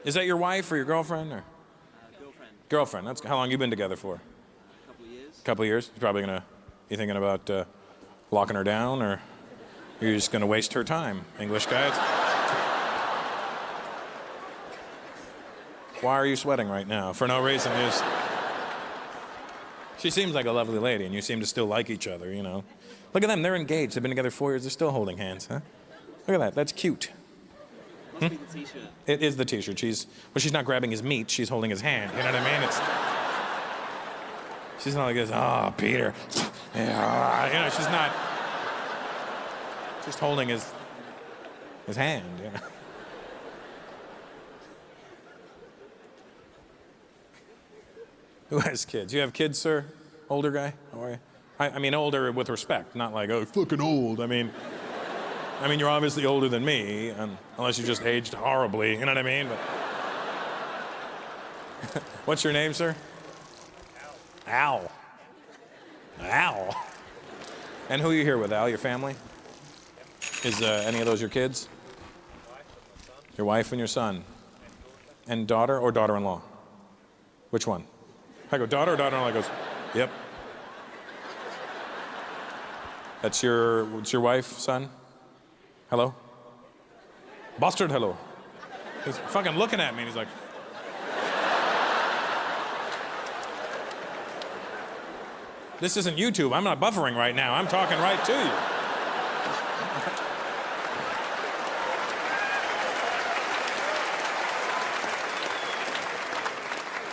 Is that your wife or your girlfriend? Or? Girlfriend. Girlfriend. That's how long you been together for? A couple of years. Couple of years. You're probably you thinking about locking her down, or you're just gonna waste her time, English guys? Why are you sweating right now? For no reason. She seems like a lovely lady, and you seem to still like each other. You know. Look at them. They're engaged. They've been together 4 years. They're still holding hands, huh? Look at that. That's cute. Must be the t-shirt. It is the t-shirt. She's not grabbing his meat, she's holding his hand. You know what I mean? She's not like this, oh, Peter. Yeah, you know, she's not just holding his hand, you know. Who has kids? You have kids, sir? Older guy? How are you? I mean, older with respect, not like, oh, fucking old. I mean, you're obviously older than me, unless you just aged horribly, you know what I mean? But what's your name, sir? Al. Al. And who are you here with, Al? Your family? Is any of those your kids? Your wife and your son? And daughter or daughter-in-law? Which one? I go, daughter or daughter-in-law? Goes, yep. What's your wife, son? Hello? Bastard, hello. He's fucking looking at me and he's like, this isn't YouTube. I'm not buffering right now. I'm talking right to you.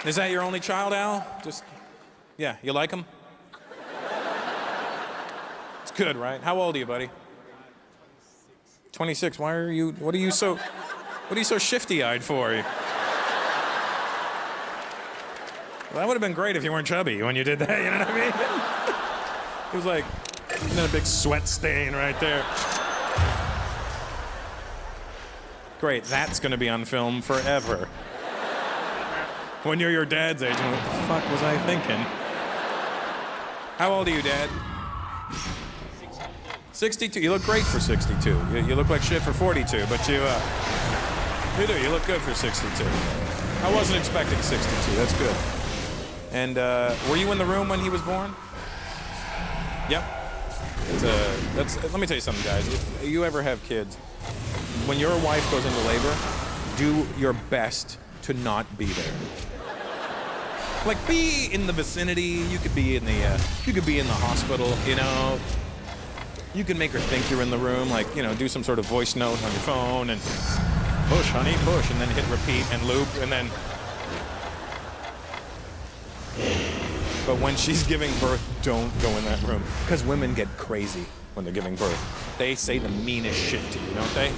Is that your only child, Al? Yeah, you like him? It's good, right? How old are you, buddy? 26. What are you so shifty-eyed for? Well, that would have been great if you weren't chubby when you did that, you know what I mean? It was like, and then a big sweat stain right there. Great, that's gonna be on film forever. When you're your dad's age, what the fuck was I thinking? How old are you, Dad? 62. You look great for 62. You look like shit for 42, but you do. You look good for 62. I wasn't expecting 62. That's good. And were you in the room when he was born? Yep. Let me tell you something, guys. If you ever have kids, when your wife goes into labor, do your best to not be there. Like, be in the vicinity. You could be in the hospital. You know. You can make her think you're in the room. Like, you know, do some sort of voice note on your phone and push, honey, push, and then hit repeat and loop, and then. But when she's giving birth, don't go in that room. Because women get crazy when they're giving birth. They say the meanest shit to you, don't they?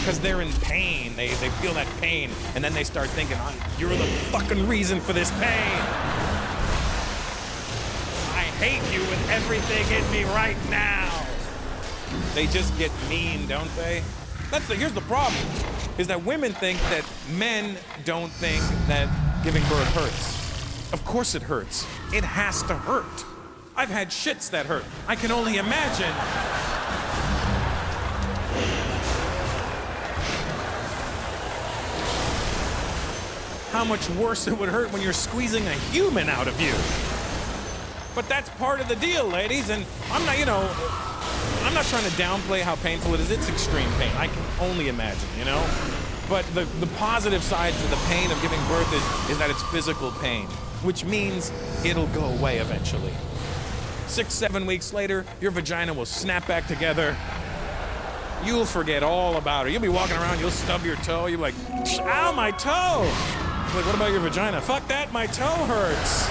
Because they're in pain. They feel that pain. And then they start thinking, oh, you're the fucking reason for this pain. I hate you with everything in me right now. They just get mean, don't they? Here's the problem, is that women think that men don't think that giving birth hurts. Of course it hurts. It has to hurt. I've had shits that hurt. I can only imagine how much worse it would hurt when you're squeezing a human out of you. But that's part of the deal, ladies, and I'm not, I'm not trying to downplay how painful it is. It's extreme pain. I can only imagine, But the positive side to the pain of giving birth is that it's physical pain, which means it'll go away eventually. 6-7 weeks later, your vagina will snap back together. You'll forget all about it. You'll be walking around, you'll stub your toe, you'll be like, ow, my toe! Like, what about your vagina? Fuck that, my toe hurts.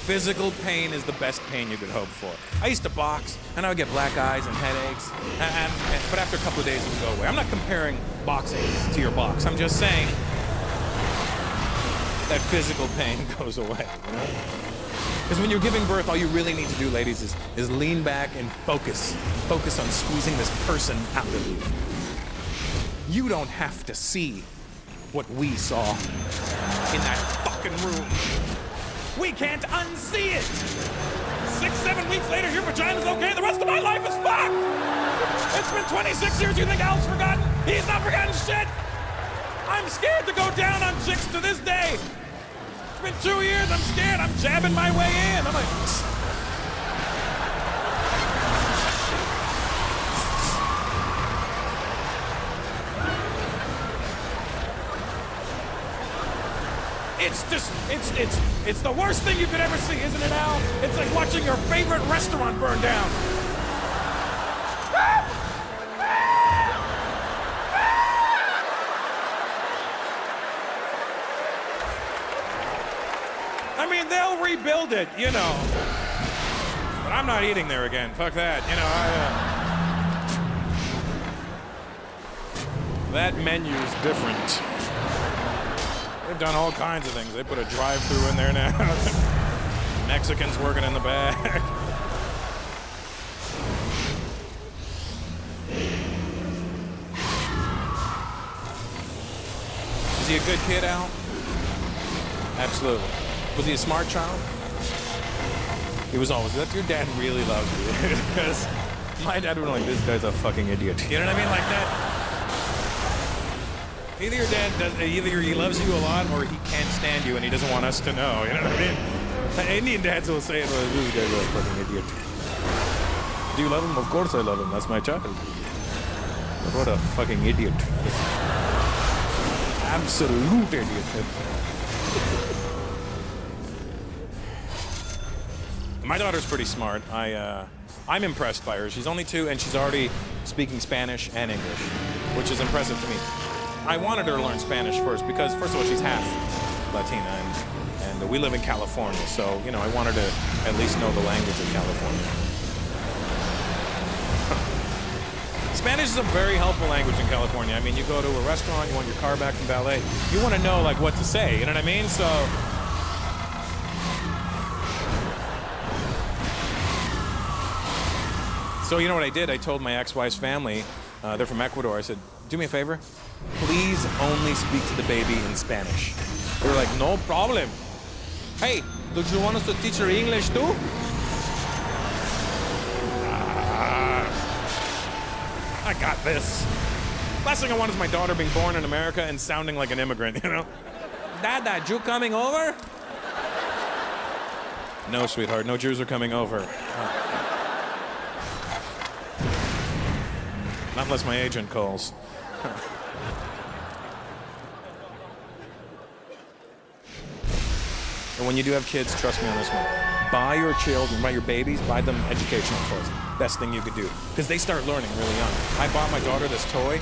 Physical pain is the best pain you could hope for. I used to box, and I would get black eyes and headaches, but after a couple of days it would go away. I'm not comparing boxing to your box. I'm just saying that physical pain goes away. Because when you're giving birth, all you really need to do, ladies, is lean back and focus. Focus on squeezing this person out of you. You don't have to see what we saw in that fucking room. We can't unsee it! 6-7 weeks later, your vagina's okay, the rest of my life is fucked! It's been 26 years, you think Al's forgotten? He's not forgotten shit! I'm scared to go down on chicks to this day! It's been 2 years, I'm scared, I'm jabbing my way in. I'm like... It's the worst thing you could ever see, isn't it, Al? It's like watching your favorite restaurant burn down. I mean, they'll rebuild it, But I'm not eating there again. Fuck that. That menu's different. They've done all kinds of things. They put a drive-thru in there now. Mexicans working in the back. Is he a good kid, Al? Absolutely. Was he a smart child? He was always. Your dad really loves you. Because my dad would be like, this guy's a fucking idiot. You know what I mean? Like that. Either your dad does, either he loves you a lot or he can't stand you and he doesn't want us to know. You know what I mean? Indian dads will say it, well, this guy's a fucking idiot. Do you love him? Of course I love him. That's my child. But what a fucking idiot. Absolute idiot. My daughter's pretty smart. I'm impressed by her. She's only 2 and she's already speaking Spanish and English, which is impressive to me. I wanted her to learn Spanish first because, first of all, she's half Latina, and we live in California, so, I wanted to at least know the language of California. Spanish is a very helpful language in California. I mean, you go to a restaurant, you want your car back from valet, you want to know, what to say, you know what I mean? So you know what I did? I told my ex-wife's family, they're from Ecuador, I said, do me a favor, please only speak to the baby in Spanish. They were like, no problem. Hey, don't you want us to teach her English too? I got this. Last thing I want is my daughter being born in America and sounding like an immigrant, Dad, you coming over? No, sweetheart, no Jews are coming over. Not unless my agent calls. And when you do have kids, trust me on this one. Buy your children, buy your babies, buy them educational toys. Best thing you could do. Because they start learning really young. I bought my daughter this toy,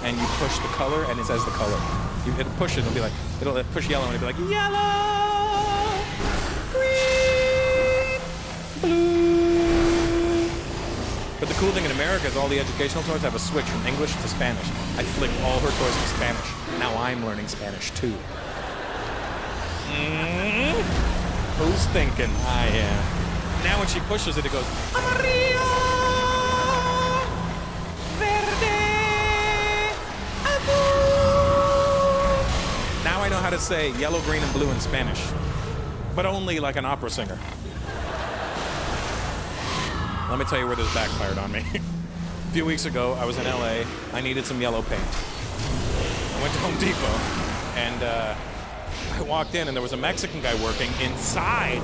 and you push the color, and it says the color. You hit push it, and it'll be like, it'll push yellow, and it'll be like, yellow, green, blue. But the cool thing in America is all the educational toys have a switch from English to Spanish. I flipped all her toys to Spanish. Now I'm learning Spanish too. Who's thinking? I am. Now when she pushes it, it goes, amarillo, verde, azul. how to say yellow, green, and blue in Spanish, but only like an opera singer. Let me tell you where this backfired on me. A few weeks ago, I was in LA. I needed some yellow paint. I went to Home Depot, and I walked in, and there was a Mexican guy working inside.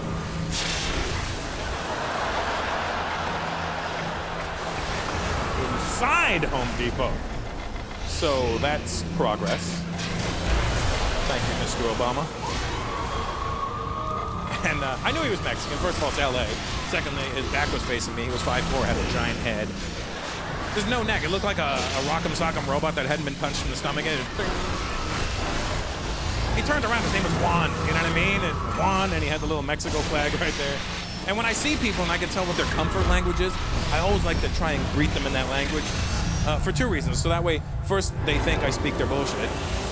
Inside Home Depot. So that's progress. Thank you, Mr. Obama. And I knew he was Mexican. First of all, it's LA. Secondly, his back was facing me. He was 5'4", had a giant head. There's no neck. It looked like a rock'em sock'em robot that hadn't been punched in the stomach. He turned around. His name was Juan. You know what I mean? And Juan, and he had the little Mexico flag right there. And when I see people and I can tell what their comfort language is, I always like to try and greet them in that language for two reasons. So that way, first, they think I speak their bullshit,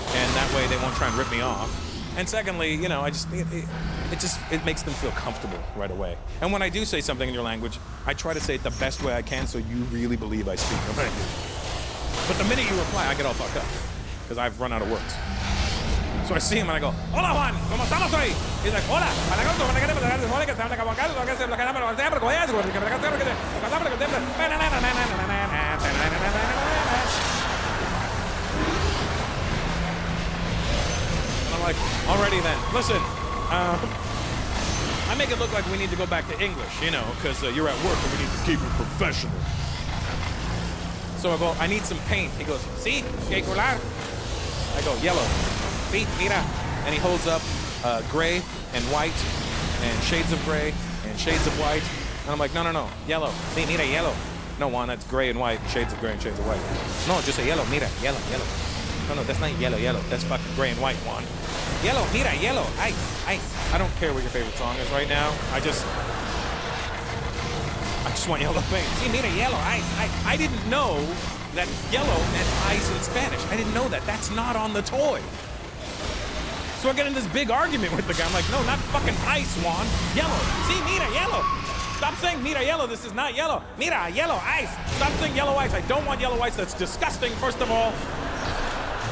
and that way they won't try and rip me off. And secondly, you know, it makes them feel comfortable right away. And when I do say something in your language, I try to say it the best way I can so you really believe I speak your language. But the minute you reply, I get all fucked up because I've run out of words. So I see him and I go, "Hola Juan, ¿cómo estamos hoy?" He's like, "Hola." And I'm like, alrighty then. Listen, I make it look like we need to go back to English, you know, because you're at work and we need to keep it professional. So I go, "I need some paint." He goes, "Sí, que colar." I go, "Yellow." "Sí, mira." And he holds up gray and white and shades of gray and shades of white. And I'm like, no, yellow. "Sí, mira, yellow." "No, Juan, that's gray and white, shades of gray and shades of white." "No, just a yellow, mira, yellow. No, that's not yellow. That's fucking gray and white, Juan. Yellow, mira, yellow, ice. I don't care what your favorite song is right now. I just want yellow paint. "Sí, mira, yellow, ice. I didn't know that yellow meant ice in Spanish. I didn't know that. That's not on the toy. So I get in this big argument with the guy. I'm like, "No, not fucking ice, Juan. Yellow. Sí, mira, yellow. Stop saying mira, yellow. This is not yellow. Mira, yellow, ice. Stop saying yellow ice. I don't want yellow ice. That's disgusting, first of all.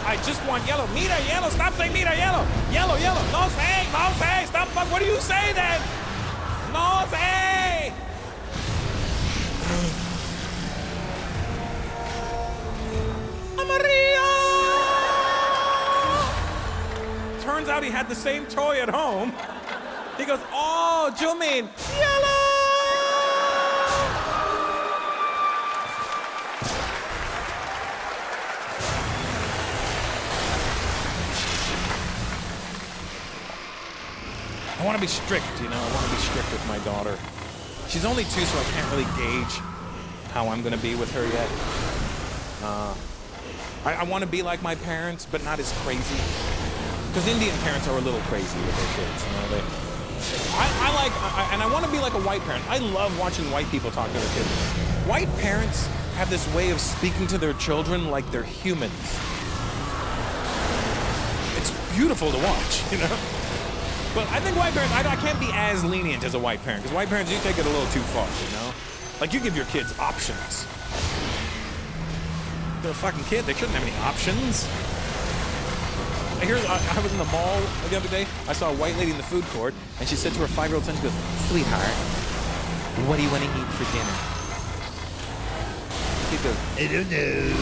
I just want yellow. Mira, yellow. Stop saying mira, yellow. Yellow. No say. Stop. Fuck. What do you say then? No say. Amarillo. Turns out he had the same toy at home. He goes, "Oh, you mean yellow?" I want to be strict, you know. I want to be strict with my daughter. She's only 2, so I can't really gauge how I'm going to be with her yet. I want to be like my parents, but not as crazy. Because Indian parents are a little crazy with their kids, you know. I want to be like a white parent. I love watching white people talk to their kids. White parents have this way of speaking to their children like they're humans. It's beautiful to watch, you know. But I think white parents, I can't be as lenient as a white parent, because white parents, you take it a little too far, you know? Like, you give your kids options. They're a fucking kid, they shouldn't have any options. I was in the mall the other day, I saw a white lady in the food court, and she said to her 5-year-old son, she goes, "Sweetheart, what do you want to eat for dinner?" He goes, "I don't know."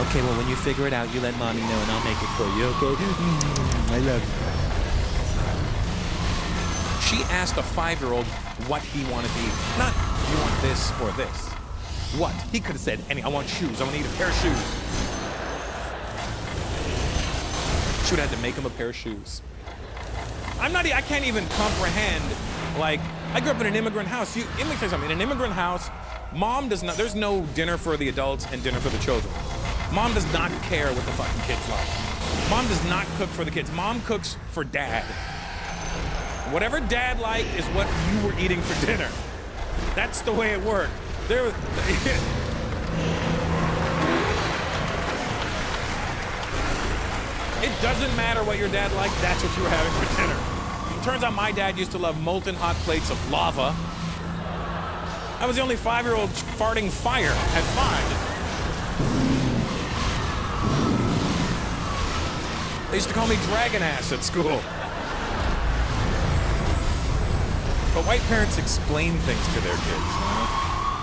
"Okay, well, when you figure it out, you let mommy know and I'll make it for you, okay?" I love you. She asked a 5-year-old what he wanted to eat. Not, "You want this or this?" What? He could have said, "I want shoes. I want to eat a pair of shoes." She would have had to make him a pair of shoes. I can't even comprehend, like, I grew up in an immigrant house. Let me tell you something. In an immigrant house, mom does not, there's no dinner for the adults and dinner for the children. Mom does not care what the fucking kids like. Mom does not cook for the kids. Mom cooks for dad. Whatever dad liked is what you were eating for dinner. That's the way it worked. It doesn't matter what your dad liked, that's what you were having for dinner. It turns out my dad used to love molten hot plates of lava. I was the only 5-year-old farting fire at 5. They used to call me dragon ass at school. But white parents explain things to their kids, you know?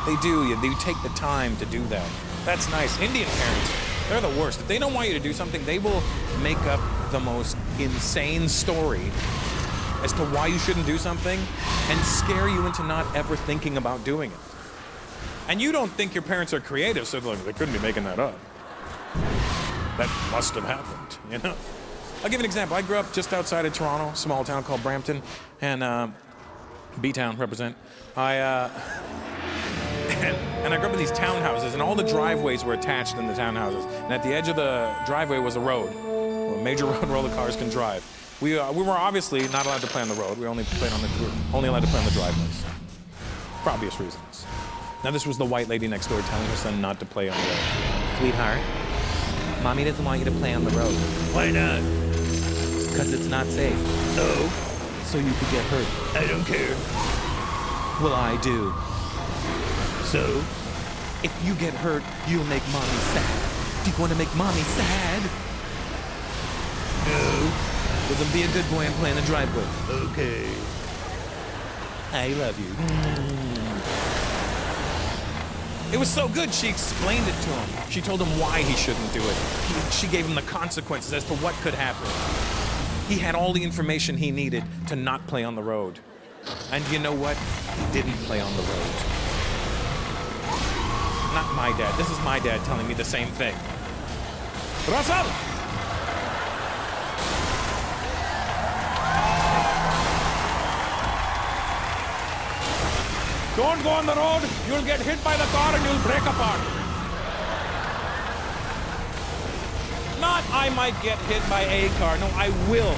They do. They take the time to do that. That's nice. Indian parents, they're the worst. If they don't want you to do something, they will make up the most insane story as to why you shouldn't do something and scare you into not ever thinking about doing it. And you don't think your parents are creative, so they're like, they couldn't be making that up. That must have happened, you know? I'll give you an example. I grew up just outside of Toronto, small town called Brampton, and B-Town represent. And I grew up in these townhouses, and all the driveways were attached in the townhouses. And at the edge of the driveway was a road, a major road where all the cars can drive. We were obviously not allowed to play on the road. We were only allowed to play on the driveways, for obvious reasons. Now this was the white lady next door telling her son not to play on the road. Sweetheart, Mommy doesn't want you to play on the road. Why not? Because it's not safe. No. So you could get hurt. I don't care. Well, I do. So? If you get hurt, you'll make Mommy sad. Do you want to make Mommy sad? No. Well, then be a good boy and play in the driveway. Okay. I love you. It was so good, she explained it to him. She told him why he shouldn't do it. She gave him the consequences as to what could happen. He had all the information he needed to not play on the road. And you know what? He didn't play on the road. Not my dad. This is my dad telling me the same thing. Russell! Don't go on the road. You'll get hit by the car and you'll break apart. Not I might get hit by a car. No, I will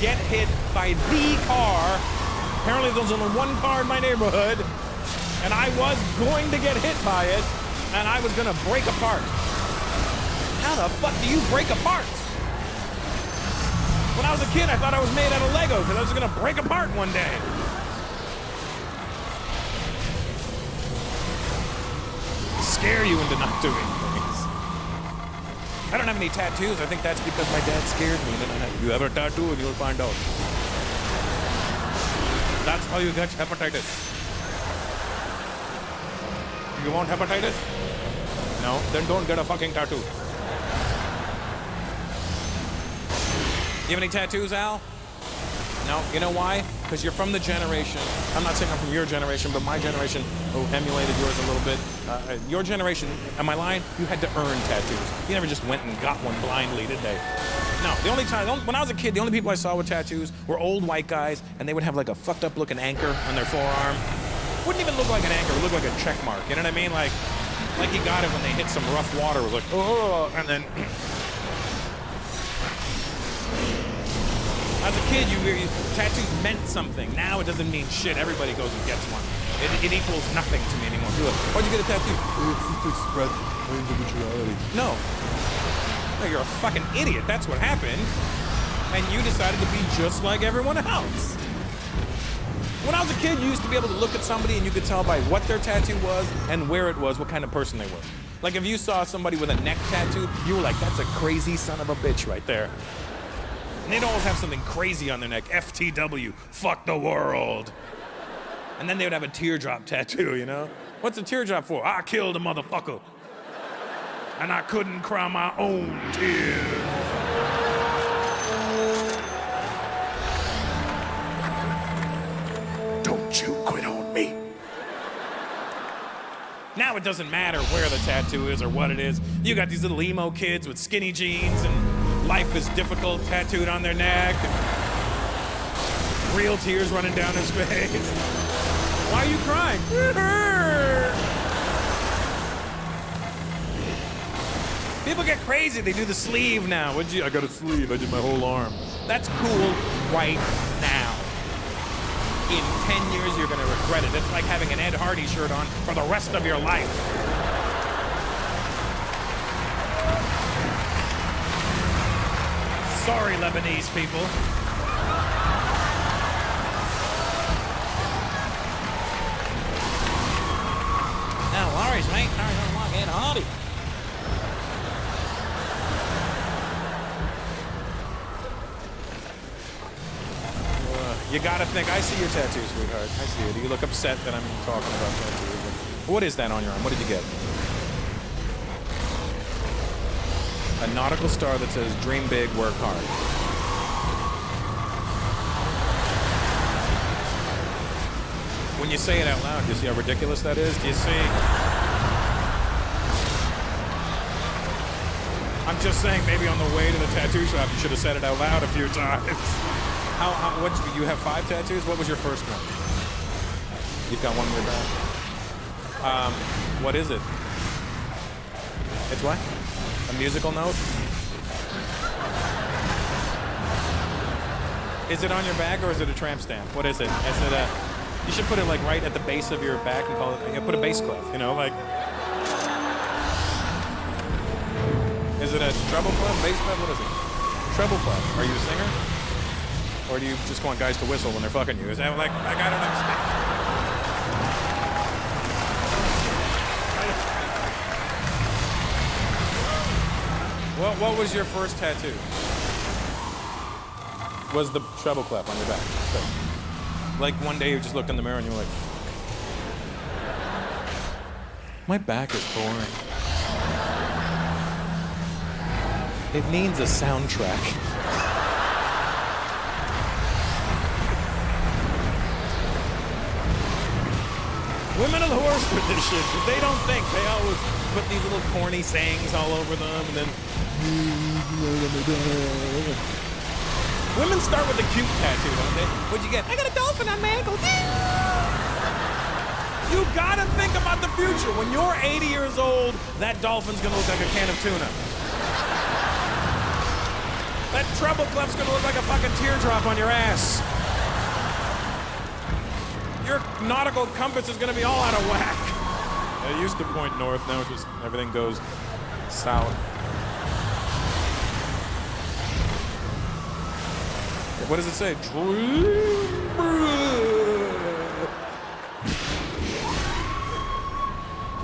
get hit by the car. Apparently there's only one car in my neighborhood, and I was going to get hit by it, and I was going to break apart. How the fuck do you break apart? When I was a kid, I thought I was made out of Lego because I was going to break apart one day. Scare you into not doing things. I don't have any tattoos. I think that's because my dad scared me. You have a tattoo and you'll find out. That's how you get hepatitis. You want hepatitis? No? Then don't get a fucking tattoo. You have any tattoos, Al? No? You know why? Because you're from the generation, I'm not saying I'm from your generation, but my generation who emulated yours a little bit. Your generation, am I lying? You had to earn tattoos. You never just went and got one blindly, did they? No, the only time, when I was a kid, the only people I saw with tattoos were old white guys, and they would have like a fucked up looking anchor on their forearm. Wouldn't even look like an anchor, it would look like a check mark, you know what I mean? Like he got it when they hit some rough water, it was like, oh, and then... As a kid, tattoos meant something. Now it doesn't mean shit. Everybody goes and gets one. It equals nothing to me anymore. People are like, why'd you get a tattoo? It's just to express my individuality. No, you're a fucking idiot. That's what happened. And you decided to be just like everyone else. When I was a kid, you used to be able to look at somebody and you could tell by what their tattoo was and where it was, what kind of person they were. Like if you saw somebody with a neck tattoo, you were like, that's a crazy son of a bitch right there. And they'd always have something crazy on their neck. FTW, fuck the world. And then they would have a teardrop tattoo, you know? What's a teardrop for? I killed a motherfucker. And I couldn't cry my own tears. Don't you quit on me. Now it doesn't matter where the tattoo is or what it is. You got these little emo kids with skinny jeans and life is difficult tattooed on their neck. And real tears running down his face. Why are you crying? It hurt. People get crazy. They do the sleeve now. I got a sleeve. I did my whole arm. That's cool right now. In 10 years, you're going to regret it. It's like having an Ed Hardy shirt on for the rest of your life. Sorry, Lebanese people. No worries, mate. No, don't like Ed Hardy. You gotta think, I see your tattoo, sweetheart. I see it. You look upset that I'm talking about tattoos. What is that on your arm? What did you get? A nautical star that says, dream big, work hard. When you say it out loud, do you see how ridiculous that is? Do you see? I'm just saying, maybe on the way to the tattoo shop, you should have said it out loud a few times. What, you have 5 tattoos? What was your first one? You've got one in your back. What is it? It's what? A musical note? Is it on your back or is it a tramp stamp? What is it? Is it a... You should put it like right at the base of your back and call it... You know, put a bass clef, you know, like... Is it a treble clef, bass clef? What is it? Treble clef. Are you a singer? Or do you just want guys to whistle when they're fucking you? Is that like I don't understand? What was your first tattoo? Was the treble clef on your back? So, like one day you just looked in the mirror and you were like, my back is boring. It needs a soundtrack. Women are the worst with this shit, because they don't think. They always put these little corny sayings all over them, and then... Women start with a cute tattoo, don't they? What'd you get? I got a dolphin on my ankle. You gotta think about the future. When you're 80 years old, that dolphin's gonna look like a can of tuna. That treble clef's gonna look like a fucking teardrop on your ass. Your nautical compass is going to be all out of whack. It used to point north, now it just everything goes south. What does it say?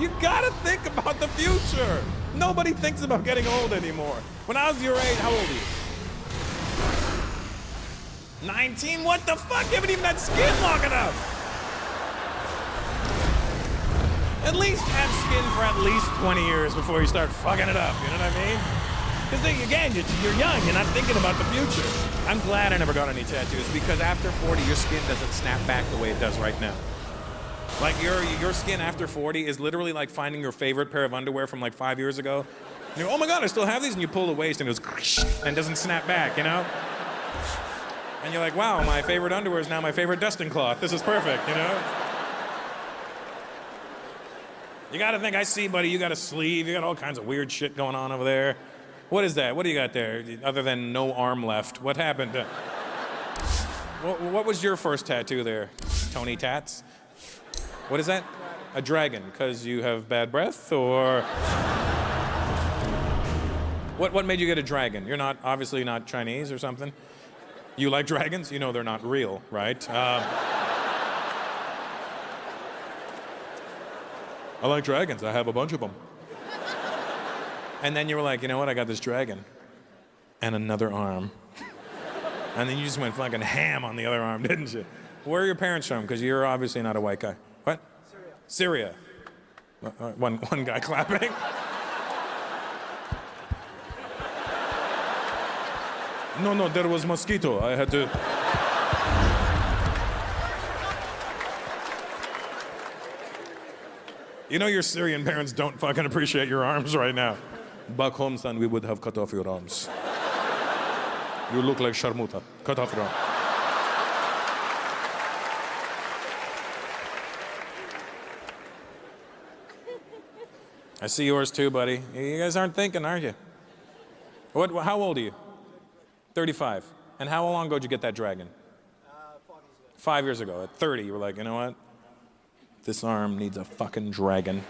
You gotta think about the future. Nobody thinks about getting old anymore. When I was your age, how old are you? 19? What the fuck? You haven't even had skin long enough. At least have skin for at least 20 years before you start fucking it up, you know what I mean? Because again, you're young, you're not thinking about the future. I'm glad I never got any tattoos, because after 40, your skin doesn't snap back the way it does right now. Like your skin after 40 is literally like finding your favorite pair of underwear from like 5 years ago. And you're, oh my God, I still have these, and you pull the waist and it goes and doesn't snap back, you know? And you're like, wow, my favorite underwear is now my favorite dusting cloth. This is perfect, you know? You gotta think, I see, buddy, you got a sleeve, you got all kinds of weird shit going on over there. What is that? What do you got there? Other than no arm left. What happened? What was your first tattoo there, Tony Tats? What is that? A dragon, because you have bad breath, or? What made you get a dragon? You're not, obviously not Chinese or something? You like dragons? You know they're not real, right? I like dragons. I have a bunch of them. And then you were like, you know what? I got this dragon. And another arm. And then you just went fucking ham on the other arm, didn't you? Where are your parents from? Because you're obviously not a white guy. What? Syria. Syria. One guy clapping. No, there was mosquito. I had to... You know your Syrian parents don't fucking appreciate your arms right now. Back home, son, we would have cut off your arms. You look like Sharmuta. Cut off your arm. I see yours too, buddy. You guys aren't thinking, are you? How old are you? 35. And how long ago did you get that dragon? 5 years ago. At 30, you were like, you know what? This arm needs a fucking dragon.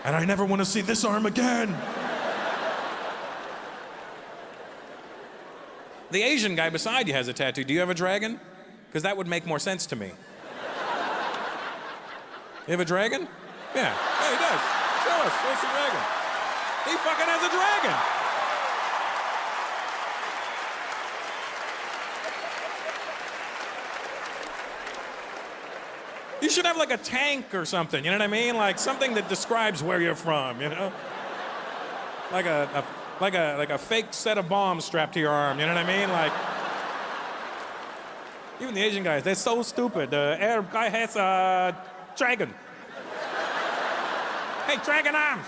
And I never want to see this arm again. The Asian guy beside you has a tattoo. Do you have a dragon? Because that would make more sense to me. You have a dragon? Yeah. Yeah, he does. Show us. Where's the dragon? He fucking has a dragon. You should have like a tank or something, you know what I mean? Like something that describes where you're from, you know? Like a fake set of bombs strapped to your arm, you know what I mean? Like, even the Asian guys, they're so stupid. The Arab guy has a dragon. Hey, dragon arms!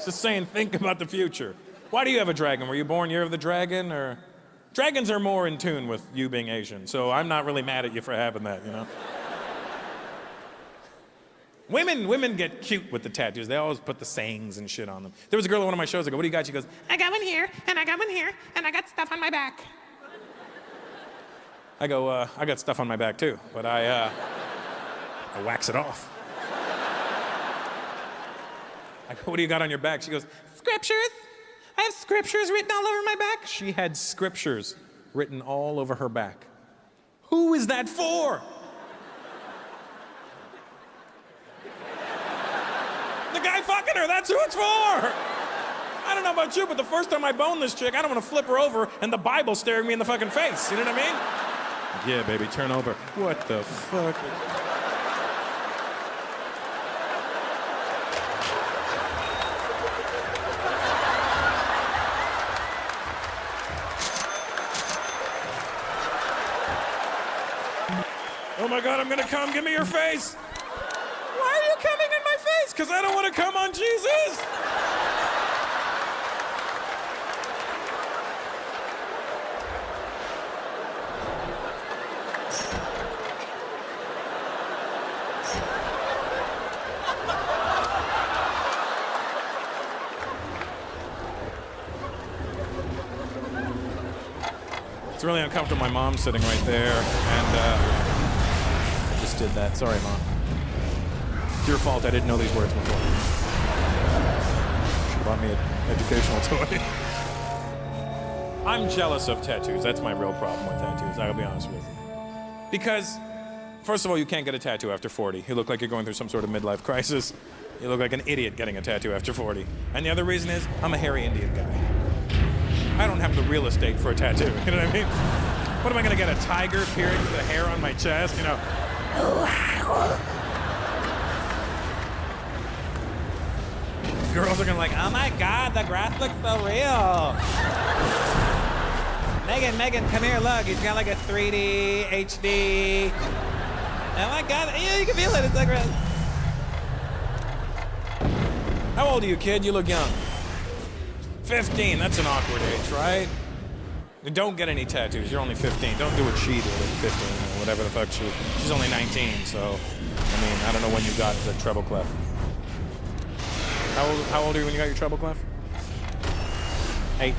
Just saying, think about the future. Why do you have a dragon? Were you born year of the dragon, or? Dragons are more in tune with you being Asian, so I'm not really mad at you for having that, you know? Women get cute with the tattoos. They always put the sayings and shit on them. There was a girl at one of my shows, I go, what do you got? She goes, I got one here, and I got one here, and I got stuff on my back. I go, I got stuff on my back too, but I wax it off. I go, what do you got on your back? She goes, scriptures. I have scriptures written all over my back. She had scriptures written all over her back. Who is that for? The guy fucking her, that's who it's for. I don't know about you, but the first time I bone this chick, I don't want to flip her over and the Bible staring me in the fucking face. You know what I mean? Yeah, baby, turn over. What the fuck? Oh my God, I'm gonna come, give me your face. Why are you coming in my face? Because I don't want to come on Jesus. It's really uncomfortable. My mom's sitting right there, and I just did that. Sorry, Mom. It's your fault. I didn't know these words before. She bought me an educational toy. I'm jealous of tattoos. That's my real problem with tattoos. I'll be honest with you. Because, first of all, you can't get a tattoo after 40. You look like you're going through some sort of midlife crisis. You look like an idiot getting a tattoo after 40. And the other reason is, I'm a hairy Indian guy. I don't have the real estate for a tattoo, you know what I mean? What am I gonna get, a tiger peering through the hair on my chest, you know? Girls are gonna like, oh my God, the grass looks so real. Megan, come here, look, he's got like a 3D, HD. Oh my God, yeah, you can feel it, it's like real. How old are you, kid? You look young. 15, that's an awkward age, right? Don't get any tattoos, you're only 15. Don't do what she did at 15, or whatever the fuck she's only 19, so, I mean, I don't know when you got the treble clef. How old are you when you got your treble clef? 10.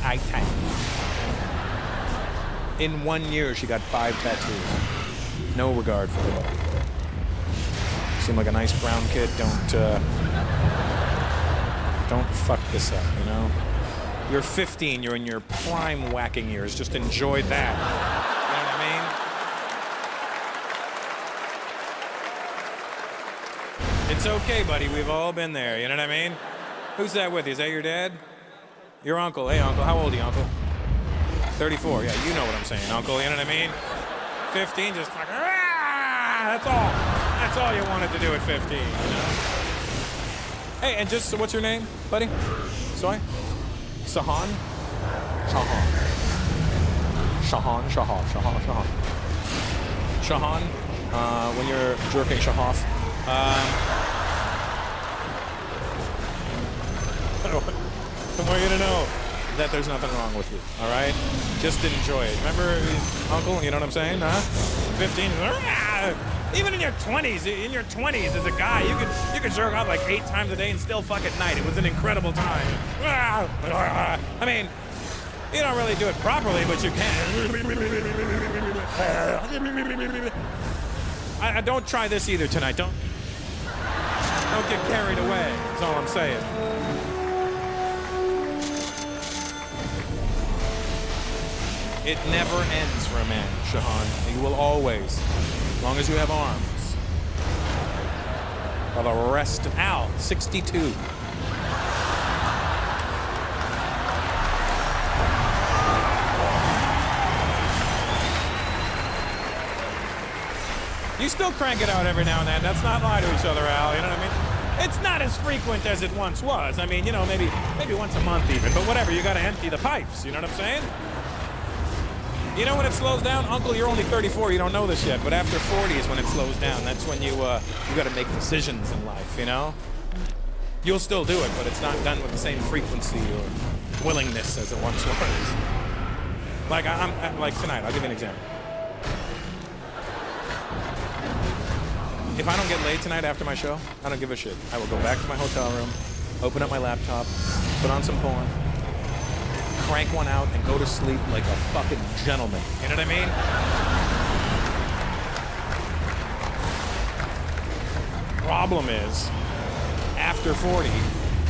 In 1 year, she got 5 tattoos. No regard for her. Seem like a nice brown kid, don't fuck this up, you know? You're 15, you're in your prime whacking years. Just enjoy that. You know what I mean? It's okay, buddy. We've all been there. You know what I mean? Who's that with you? Is that your dad? Your uncle. Hey, uncle. How old are you, uncle? 34. Yeah, you know what I'm saying, uncle. You know what I mean? 15, just like, that's all. That's all you wanted to do at 15, you know? Hey, and just, what's your name, buddy? Sorry? Shahan? Shahan, when you're jerking Shahaf. I want you to know that there's nothing wrong with you, all right? Just enjoy it. Remember, uncle, you know what I'm saying, huh? 15, even in your 20s as a guy, you could jerk off like 8 times a day and still fuck at night. It was an incredible time. I mean, you don't really do it properly, but you can. I don't try this either tonight. Don't get carried away. That's all I'm saying. It never ends for a man, Shahan. You will always, as long as you have arms. For the rest of, 62. You still crank it out every now and then. Let's not lie to each other, Al. You know what I mean? It's not as frequent as it once was. I mean, you know, maybe once a month even. But whatever, you got to empty the pipes. You know what I'm saying? You know when it slows down? Uncle, you're only 34. You don't know this yet. But after 40 is when it slows down. That's when you got to make decisions in life, you know? You'll still do it, but it's not done with the same frequency or willingness as it once was. Like, I'm like tonight, I'll give you an example. If I don't get laid tonight after my show, I don't give a shit. I will go back to my hotel room, open up my laptop, put on some porn, crank one out, and go to sleep like a fucking gentleman. You know what I mean? Problem is, after 40,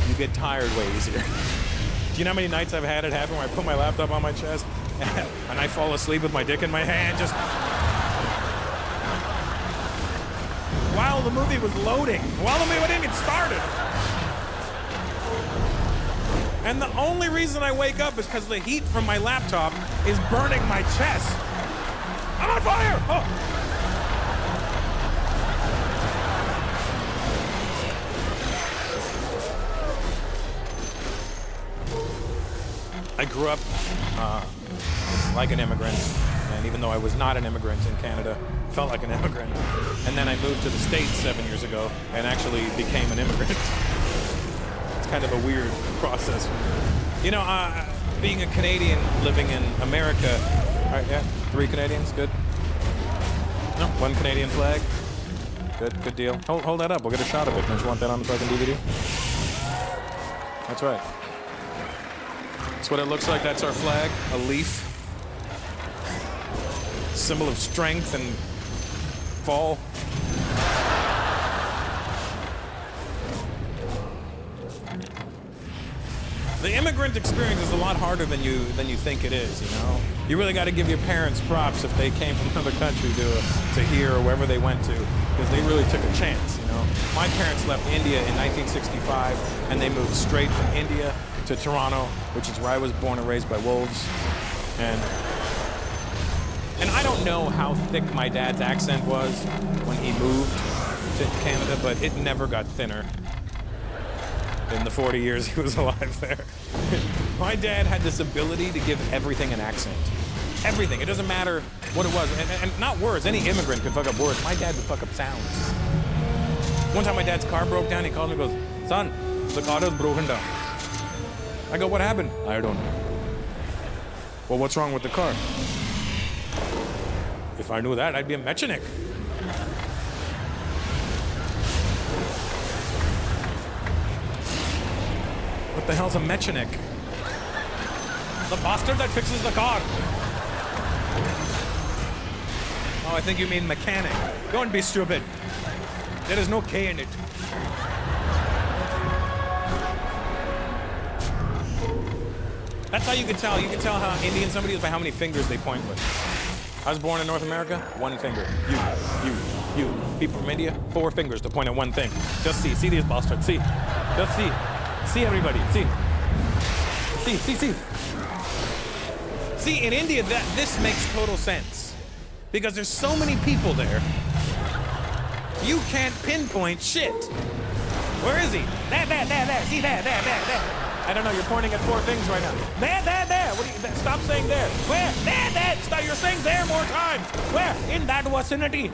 you get tired way easier. Do you know how many nights I've had it happen where I put my laptop on my chest and I fall asleep with my dick in my hand just while the movie was loading, while the movie didn't get started. And the only reason I wake up is because the heat from my laptop is burning my chest. I'm on fire! Oh. I grew up like an immigrant, and even though I was not an immigrant in Canada, felt like an immigrant. And then I moved to the States 7 years ago and actually became an immigrant. It's kind of a weird process. You know, being a Canadian living in America, all right, yeah, 3 Canadians, good. No, 1 Canadian flag. Good deal. Hold that up, we'll get a shot of it. Don't you want that on the fucking DVD? That's right. That's what it looks like. That's our flag, a leaf. Symbol of strength and fall. The immigrant experience is a lot harder than you think it is, you know? You really got to give your parents props if they came from another country to here or wherever they went to, because they really took a chance, you know? My parents left India in 1965, and they moved straight from India to Toronto, which is where I was born and raised by wolves. And I don't know how thick my dad's accent was when he moved to Canada, but it never got thinner in the 40 years he was alive there. My dad had this ability to give everything an accent. Everything. It doesn't matter what it was. And not words. Any immigrant could fuck up words. My dad would fuck up sounds. One time my dad's car broke down. He called me and goes, "Son, the car is broken down." I go, "What happened?" "I don't know." "Well, what's wrong with the car?" "If I knew that, I'd be a mechanic." What the hell's a mechanic? The bastard that fixes the car. Oh, I think you mean mechanic. Don't be stupid. There is no K in it. That's how you can tell. You can tell how Indian somebody is by how many fingers they point with. I was born in North America, 1 finger. You. People from India, 4 fingers to point at one thing. Just see these bastards, see. Just see. See everybody, see. See. See, in India, this makes total sense. Because there's so many people there, you can't pinpoint shit. Where is he? There. See, there. I don't know, you're pointing at 4 things right now. There. What do you, stop saying there. Where? There. Stop, you're saying there more times. Where? In that vicinity.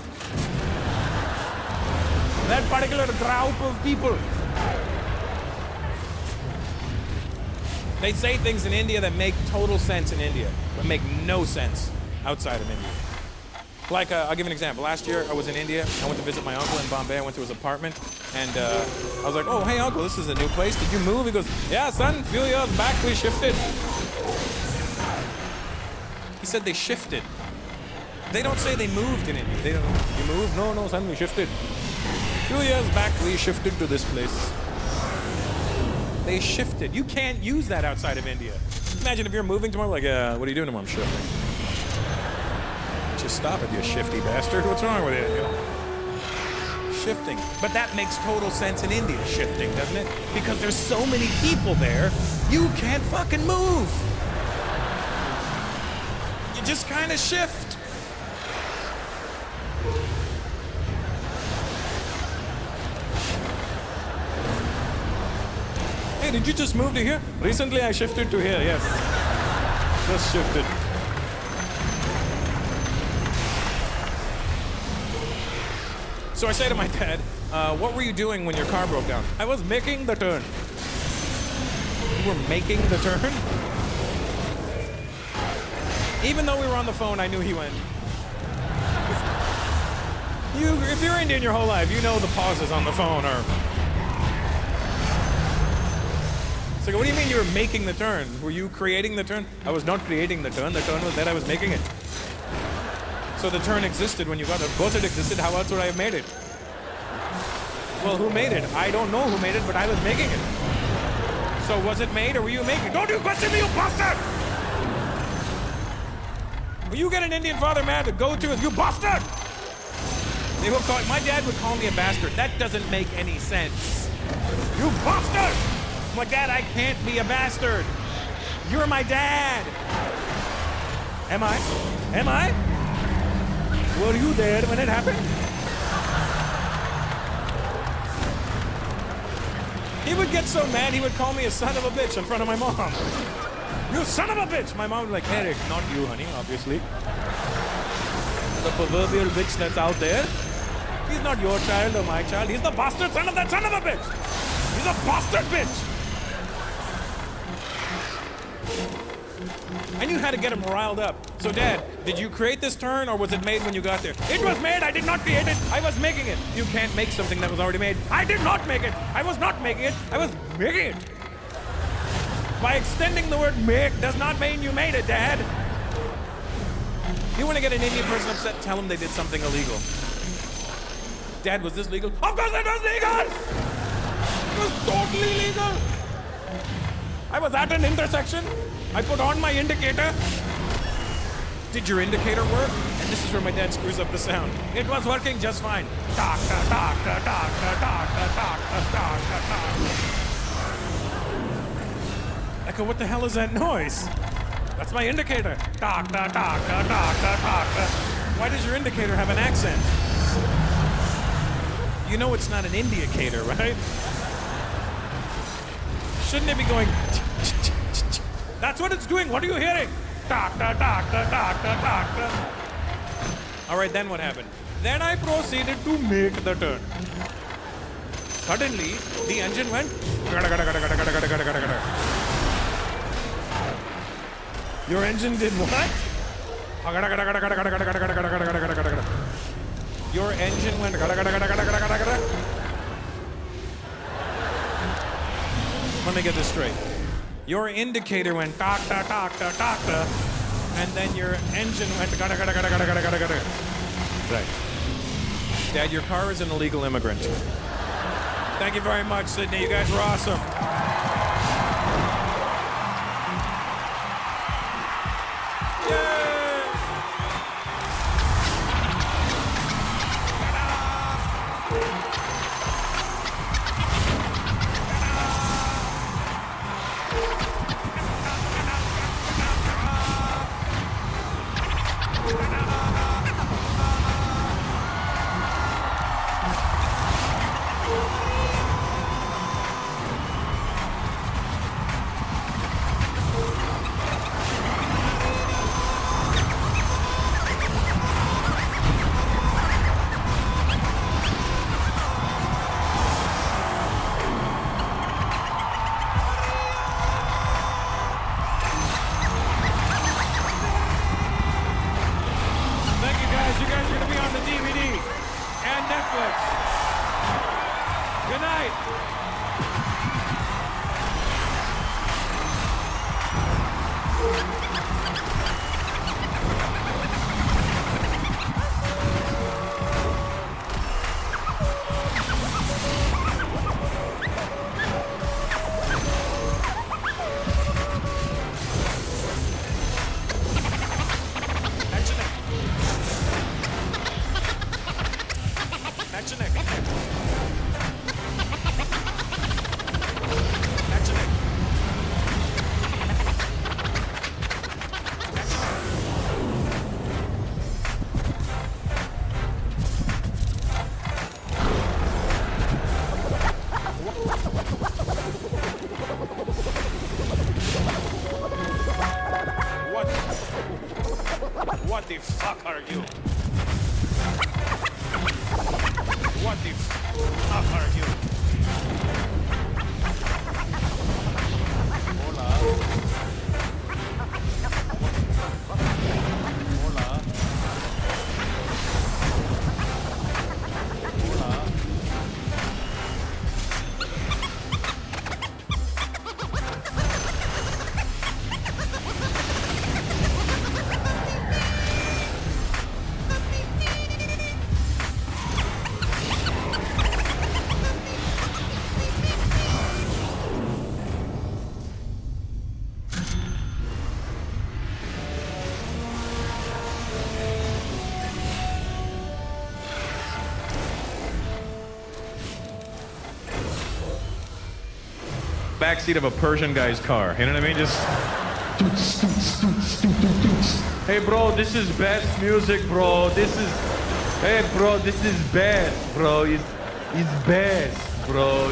That particular group of people. They say things in India that make total sense in India, but make no sense outside of India. Like, I'll give you an example. Last year, I was in India. I went to visit my uncle in Bombay. I went to his apartment, and I was like, "Oh, hey, uncle, this is a new place. Did you move?" He goes, "Yeah, son, a few years back, we shifted." He said they shifted. They don't say they moved in India. They don't, "You moved?" No, son, we shifted. A few years back, we shifted to this place. They shifted. You can't use that outside of India. Imagine if you're moving tomorrow, like, "What are you doing tomorrow?" "I'm shifting." Just stop it, you shifty bastard. What's wrong with you? You know? Shifting. But that makes total sense in India, shifting, doesn't it? Because there's so many people there, you can't fucking move. You just kind of shift. Hey, did you just move to here? Recently I shifted to here, yes. Just shifted. So I say to my dad, what were you doing when your car broke down? I was making the turn. You were making the turn? Even though we were on the phone, I knew he went. If you're Indian your whole life, you know the pauses on the phone are... It's like, what do you mean you were making the turn? Were you creating the turn? I was not creating the turn was there, I was making it. So the turn existed when you got it. Of course it existed, how else would I have made it? Well, who made it? I don't know who made it, but I was making it. So was it made or were you making it? Don't you question me, you bastard! Will you get an Indian father mad to go to you bastard? They will call, my dad would call me a bastard. That doesn't make any sense. You bastard! I'm like, Dad, I can't be a bastard. You're my dad. Am I? Am I? Were you there when it happened? He would get so mad, he would call me a son of a bitch in front of my mom. You son of a bitch! My mom would be like, Eric, not you, honey, obviously. The proverbial bitch that's out there. He's not your child or my child. He's the bastard son of that son of a bitch. He's a bastard bitch. I knew how to get him riled up. So, Dad, did you create this turn or was it made when you got there? It was made. I did not create it. I was making it. You can't make something that was already made. I did not make it. I was not making it. I was making it. By extending the word make does not mean you made it, Dad. You want to get an Indian person upset, tell them they did something illegal. Dad, was this legal? Of course it was legal! It was totally legal! I was at an intersection. I put on my indicator. Did your indicator work? And this is where my dad screws up the sound. It was working just fine. Echo, what the hell is that noise? That's my indicator. Why does your indicator have an accent? You know it's not an indicator, right? Shouldn't it be going... That's what it's doing. What are you hearing? All right, then what happened? Then I proceeded to make the turn. Suddenly, the engine went... Your engine did what? Your engine went... Let me get this straight. Your indicator went and then your engine went Right. Dad, your car is an illegal immigrant. Thank you very much, Sydney. You guys were awesome. the fuck are you? What the fuck are you? Hola. Hola. Hola. Backseat of a Persian guy's car. You know what I mean? Just. Hey, bro, this is best music, bro. This is. Hey, bro, this is best, bro. It's best, bro.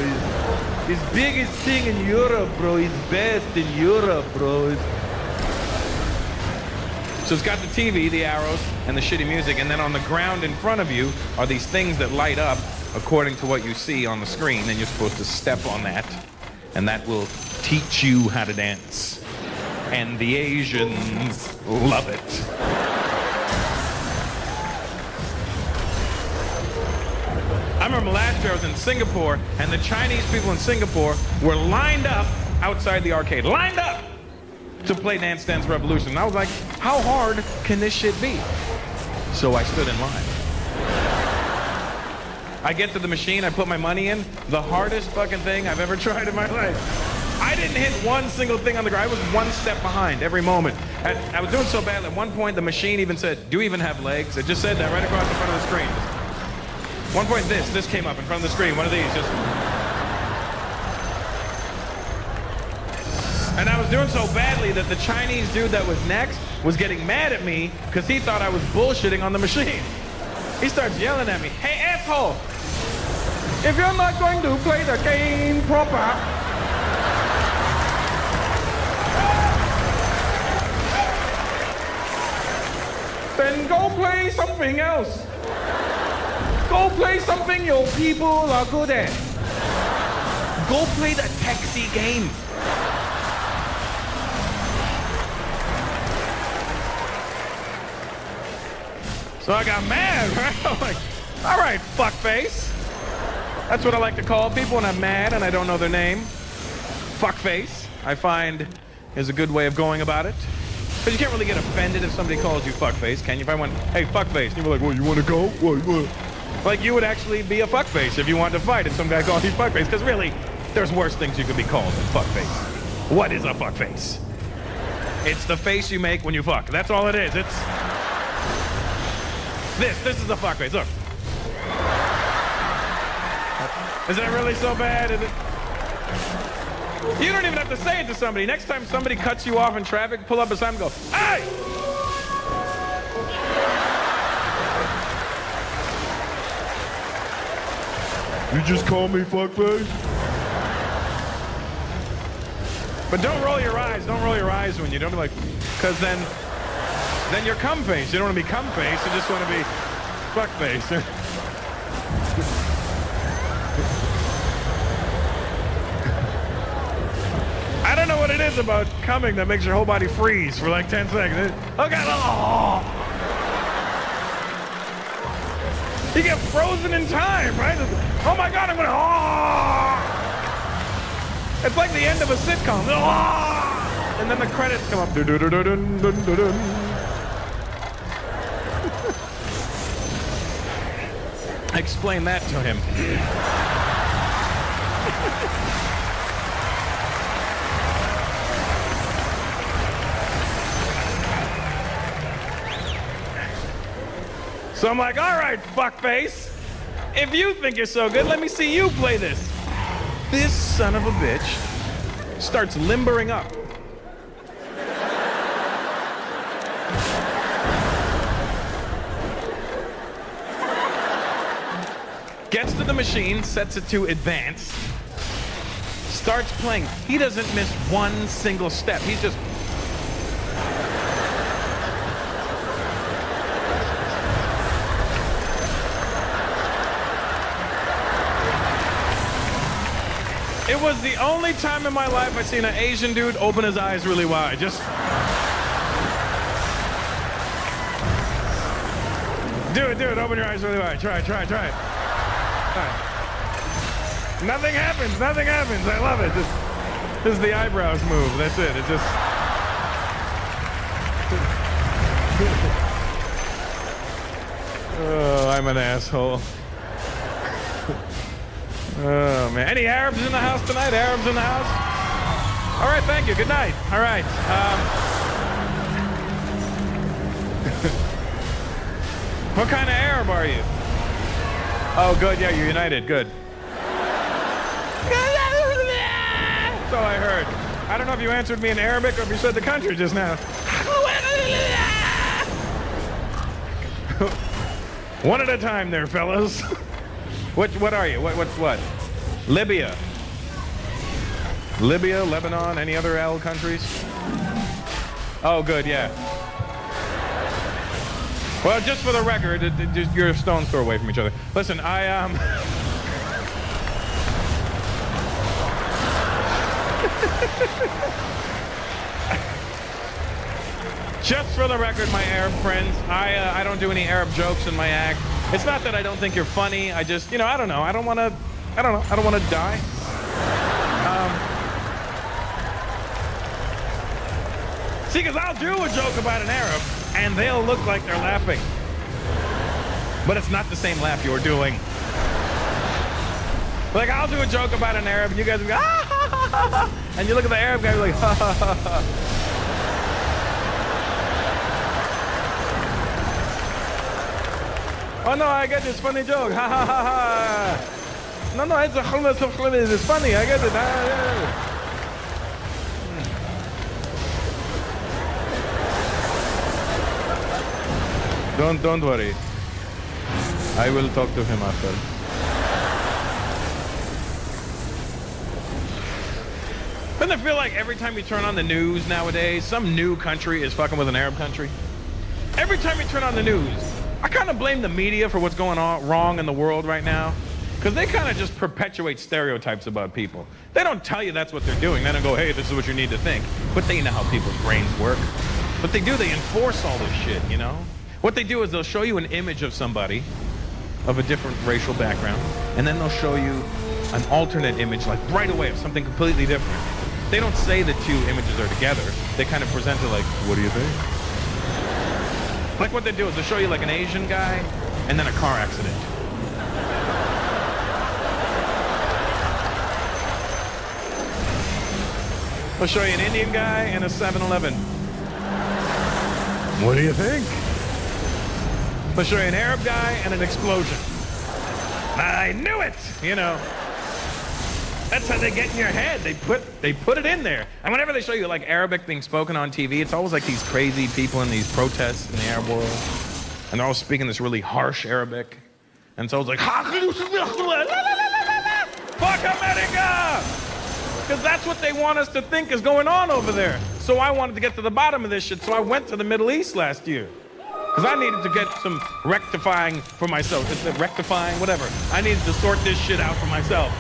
It's biggest thing in Europe, bro. It's best in Europe, bro. So it's got the TV, the arrows, and the shitty music, and then on the ground in front of you are these things that light up according to what you see on the screen, and you're supposed to step on that. And that will teach you how to dance. And the Asians love it. I remember last year I was in Singapore, and the Chinese people in Singapore were lined up outside the arcade. Lined up to play Dance Dance Revolution. And I was like, how hard can this shit be? So I stood in line. I get to the machine, I put my money in, the hardest fucking thing I've ever tried in my life. I didn't hit one single thing on the ground. I was one step behind every moment. And I was doing so bad, at one point the machine even said, do you even have legs? It just said that right across the front of the screen. One point this came up in front of the screen, one of these, just. And I was doing so badly that the Chinese dude that was next was getting mad at me because he thought I was bullshitting on the machine. He starts yelling at me, hey asshole, if you're not going to play the game proper, then go play something else. Go play something your people are good at. Go play the taxi game. So I got mad, right? I'm like, all right, fuckface. That's what I like to call people when I'm mad and I don't know their name. Fuckface, I find, is a good way of going about it. But you can't really get offended if somebody calls you fuckface, can you? If I went, hey, fuckface, and you were like, well, you want to go? What? Like, you would actually be a fuckface if you wanted to fight and some guy called you fuckface, because really, there's worse things you could be called than fuckface. What is a fuckface? It's the face you make when you fuck. That's all it is. It's... This is a fuckface, look. Is that really so bad? Is it? You don't even have to say it to somebody. Next time somebody cuts you off in traffic, pull up beside them and go, hey! You just call me fuckface? But don't roll your eyes. Don't roll your eyes when you don't be like, because then you're cum face. You don't want to be cum face. You just want to be fuck face. I don't know what it is about coming that makes your whole body freeze for like 10 seconds. Okay, oh. You get frozen in time, right? Oh my God, I'm gonna, oh. It's like the end of a sitcom. Oh. And then the credits come up. Explain that to him. So I'm like, all right, fuckface. If you think you're so good, let me see you play this. This son of a bitch starts limbering up. Gets to the machine, sets it to advanced, starts playing. He doesn't miss one single step. He's just... It was the only time in my life I've seen an Asian dude open his eyes really wide. Just... Do it, open your eyes really wide. Try it. Nothing happens. I love it. This is the eyebrows move. That's it. It just... Oh, I'm an asshole. Oh, man. Any Arabs in the house tonight? Arabs in the house? All right, thank you. Good night. All right. What kind of Arab are you? Oh, good. Yeah, you're United. Good. So I heard. I don't know if you answered me in Arabic or if you said the country just now. One at a time there, fellas. What are you? What? Libya, Lebanon, any other L countries? Oh, good, yeah. Well, just for the record, you're a stone's throw away from each other. Listen, just for the record, my Arab friends, I don't do any Arab jokes in my act. It's not that I don't think you're funny. I just, I don't know. I don't want to die. See, because I'll do a joke about an Arab, and they'll look like they're laughing. But it's not the same laugh you're doing. Like, I'll do a joke about an Arab, and you guys will go, ah, ha, ha, ha, ha. And you look at the Arab guy, you're like, ha, ha, ha, ha. Oh no, I get this funny joke. Ha ha ha ha. No, it's it's funny. I get it. Don't worry. I will talk to him after. Doesn't it feel like every time you turn on the news nowadays, some new country is fucking with an Arab country? Every time you turn on the news, I kind of blame the media for what's going on wrong in the world right now, because they kind of just perpetuate stereotypes about people. They don't tell you that's what they're doing. They don't go, hey, this is what you need to think. But they know how people's brains work. What they do, they enforce all this shit, What they do is they'll show you an image of somebody of a different racial background, and then they'll show you an alternate image, like right away, of something completely different. They don't say the two images are together. They kind of present it like, what do you think? Like what they do is they'll show you like an Asian guy and then a car accident. They'll show you an Indian guy and a 7-Eleven. What do you think? They'll show you an Arab guy and an explosion. I knew it, That's how they get in your head. They put it in there. And whenever they show you like Arabic being spoken on TV, it's always like these crazy people in these protests in the Arab world. And they're all speaking this really harsh Arabic. And it's always like, fuck America! Because that's what they want us to think is going on over there. So I wanted to get to the bottom of this shit, so I went to the Middle East last year. Because I needed to get some rectifying for myself. Is it rectifying? Whatever. I needed to sort this shit out for myself.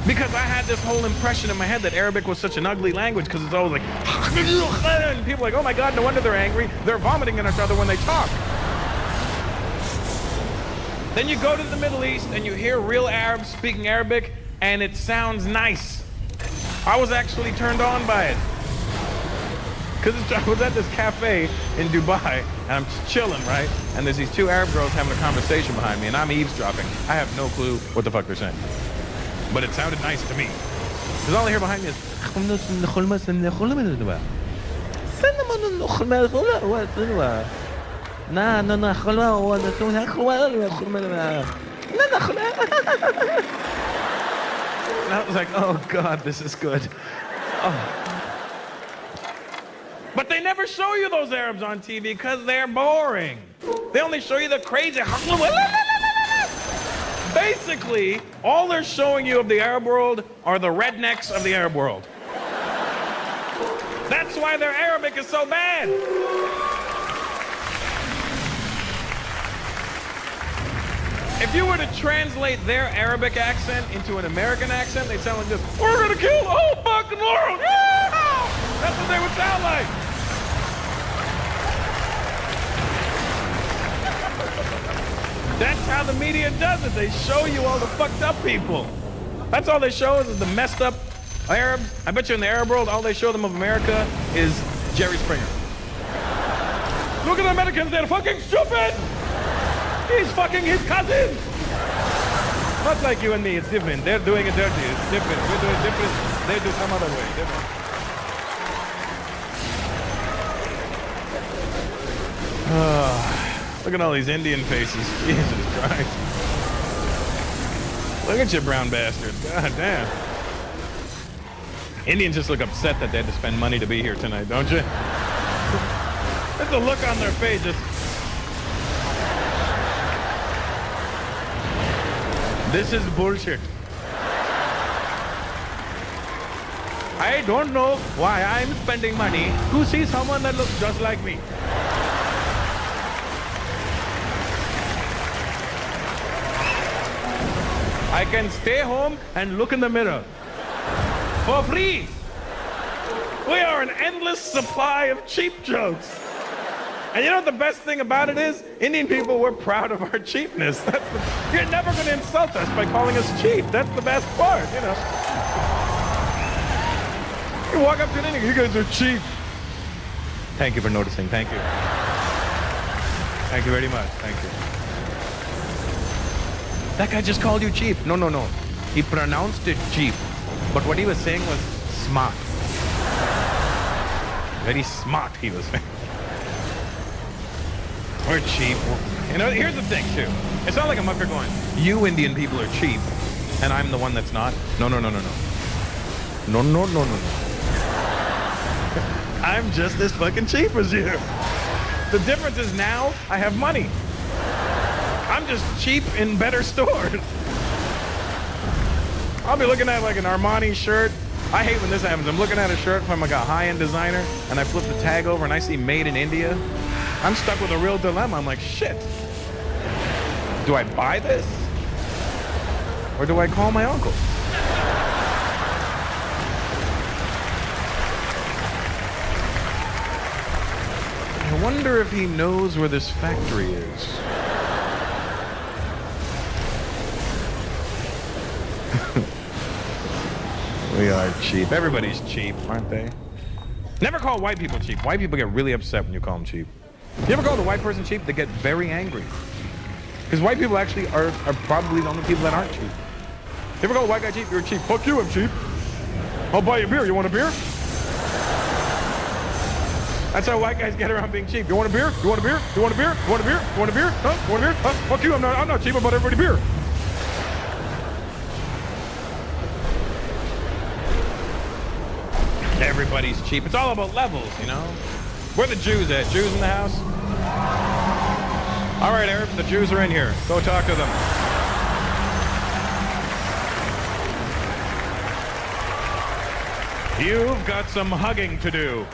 Because I had this whole impression in my head that Arabic was such an ugly language because it's always like, and people are like, oh my God, no wonder they're angry. They're vomiting on each other when they talk. Then you go to the Middle East and you hear real Arabs speaking Arabic and it sounds nice. I was actually turned on by it. Because I was at this cafe in Dubai and I'm just chilling, right? And there's these two Arab girls having a conversation behind me and I'm eavesdropping. I have no clue what the fuck they're saying. But it sounded nice to me. Because all I hear behind me is... And I was like, oh God, this is good. Oh. But they never show you those Arabs on TV because they're boring. They only show you the crazy... Basically, all they're showing you of the Arab world are the rednecks of the Arab world. That's why their Arabic is so bad. If you were to translate their Arabic accent into an American accent, they'd sound like this. We're gonna kill the whole fucking world. Yeah! That's what they would sound like. That's how the media does it. They show you all the fucked up people. That's all they show us is the messed up Arabs. I bet you in the Arab world, all they show them of America is Jerry Springer. Look at the Americans, they're fucking stupid. He's fucking his cousin. Not like you and me, it's different. They're doing it dirty, it's different. We're doing it different. They do some other way, different. Look at all these Indian faces. Jesus Christ. Look at you brown bastards. God damn. Indians just look upset that they had to spend money to be here tonight, don't you? There's a look on their face. This is bullshit. I don't know why I'm spending money to see someone that looks just like me. I can stay home and look in the mirror for free. We are an endless supply of cheap jokes. And you know what the best thing about it is? Indian people, we're proud of our cheapness. You're never going to insult us by calling us cheap. That's the best part, you know. You walk up to an Indian, you guys are cheap. Thank you for noticing. Thank you. Thank you very much. Thank you. That guy just called you cheap. No, no, no. He pronounced it cheap. But what he was saying was smart. Very smart, he was saying. We're cheap. You know, here's the thing, too. It's not like I'm up here going, you Indian people are cheap, and I'm the one that's not. No, no, no, no, no. No, no, no, no, no. I'm just as fucking cheap as you. The difference is now I have money. I'm just cheap in better stores. I'll be looking at like an Armani shirt. I hate when this happens. I'm looking at a shirt from like a high-end designer, and I flip the tag over and I see made in India. I'm stuck with a real dilemma. I'm like, shit. Do I buy this? Or do I call my uncle? I wonder if he knows where this factory is. We are cheap. Everybody's cheap, aren't they? Never call white people cheap. White people get really upset when you call them cheap. You ever call the white person cheap? They get very angry. Because white people actually are probably the only people that aren't cheap. You ever call a white guy cheap? You're cheap. Fuck you, I'm cheap. I'll buy you a beer. You want a beer? That's how white guys get around being cheap. You want a beer? You want a beer? You want a beer? You want a beer? You want a beer? Huh? You want a beer? Huh? Fuck you, I'm not cheap. I bought everybody beer. Everybody's cheap. It's all about levels, you know? Where are the Jews at? Jews in the house? All right, Arabs, the Jews are in here. Go talk to them. You've got some hugging to do.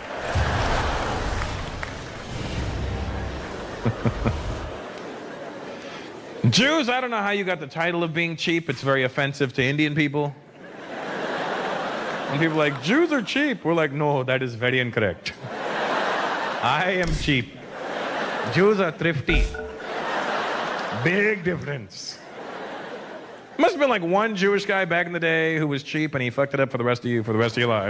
Jews, I don't know how you got the title of being cheap. It's very offensive to Indian people. And people are like, Jews are cheap. We're like, no, that is very incorrect. I am cheap. Jews are thrifty. Big difference. Must have been like one Jewish guy back in the day who was cheap and he fucked it up for the rest of your lives.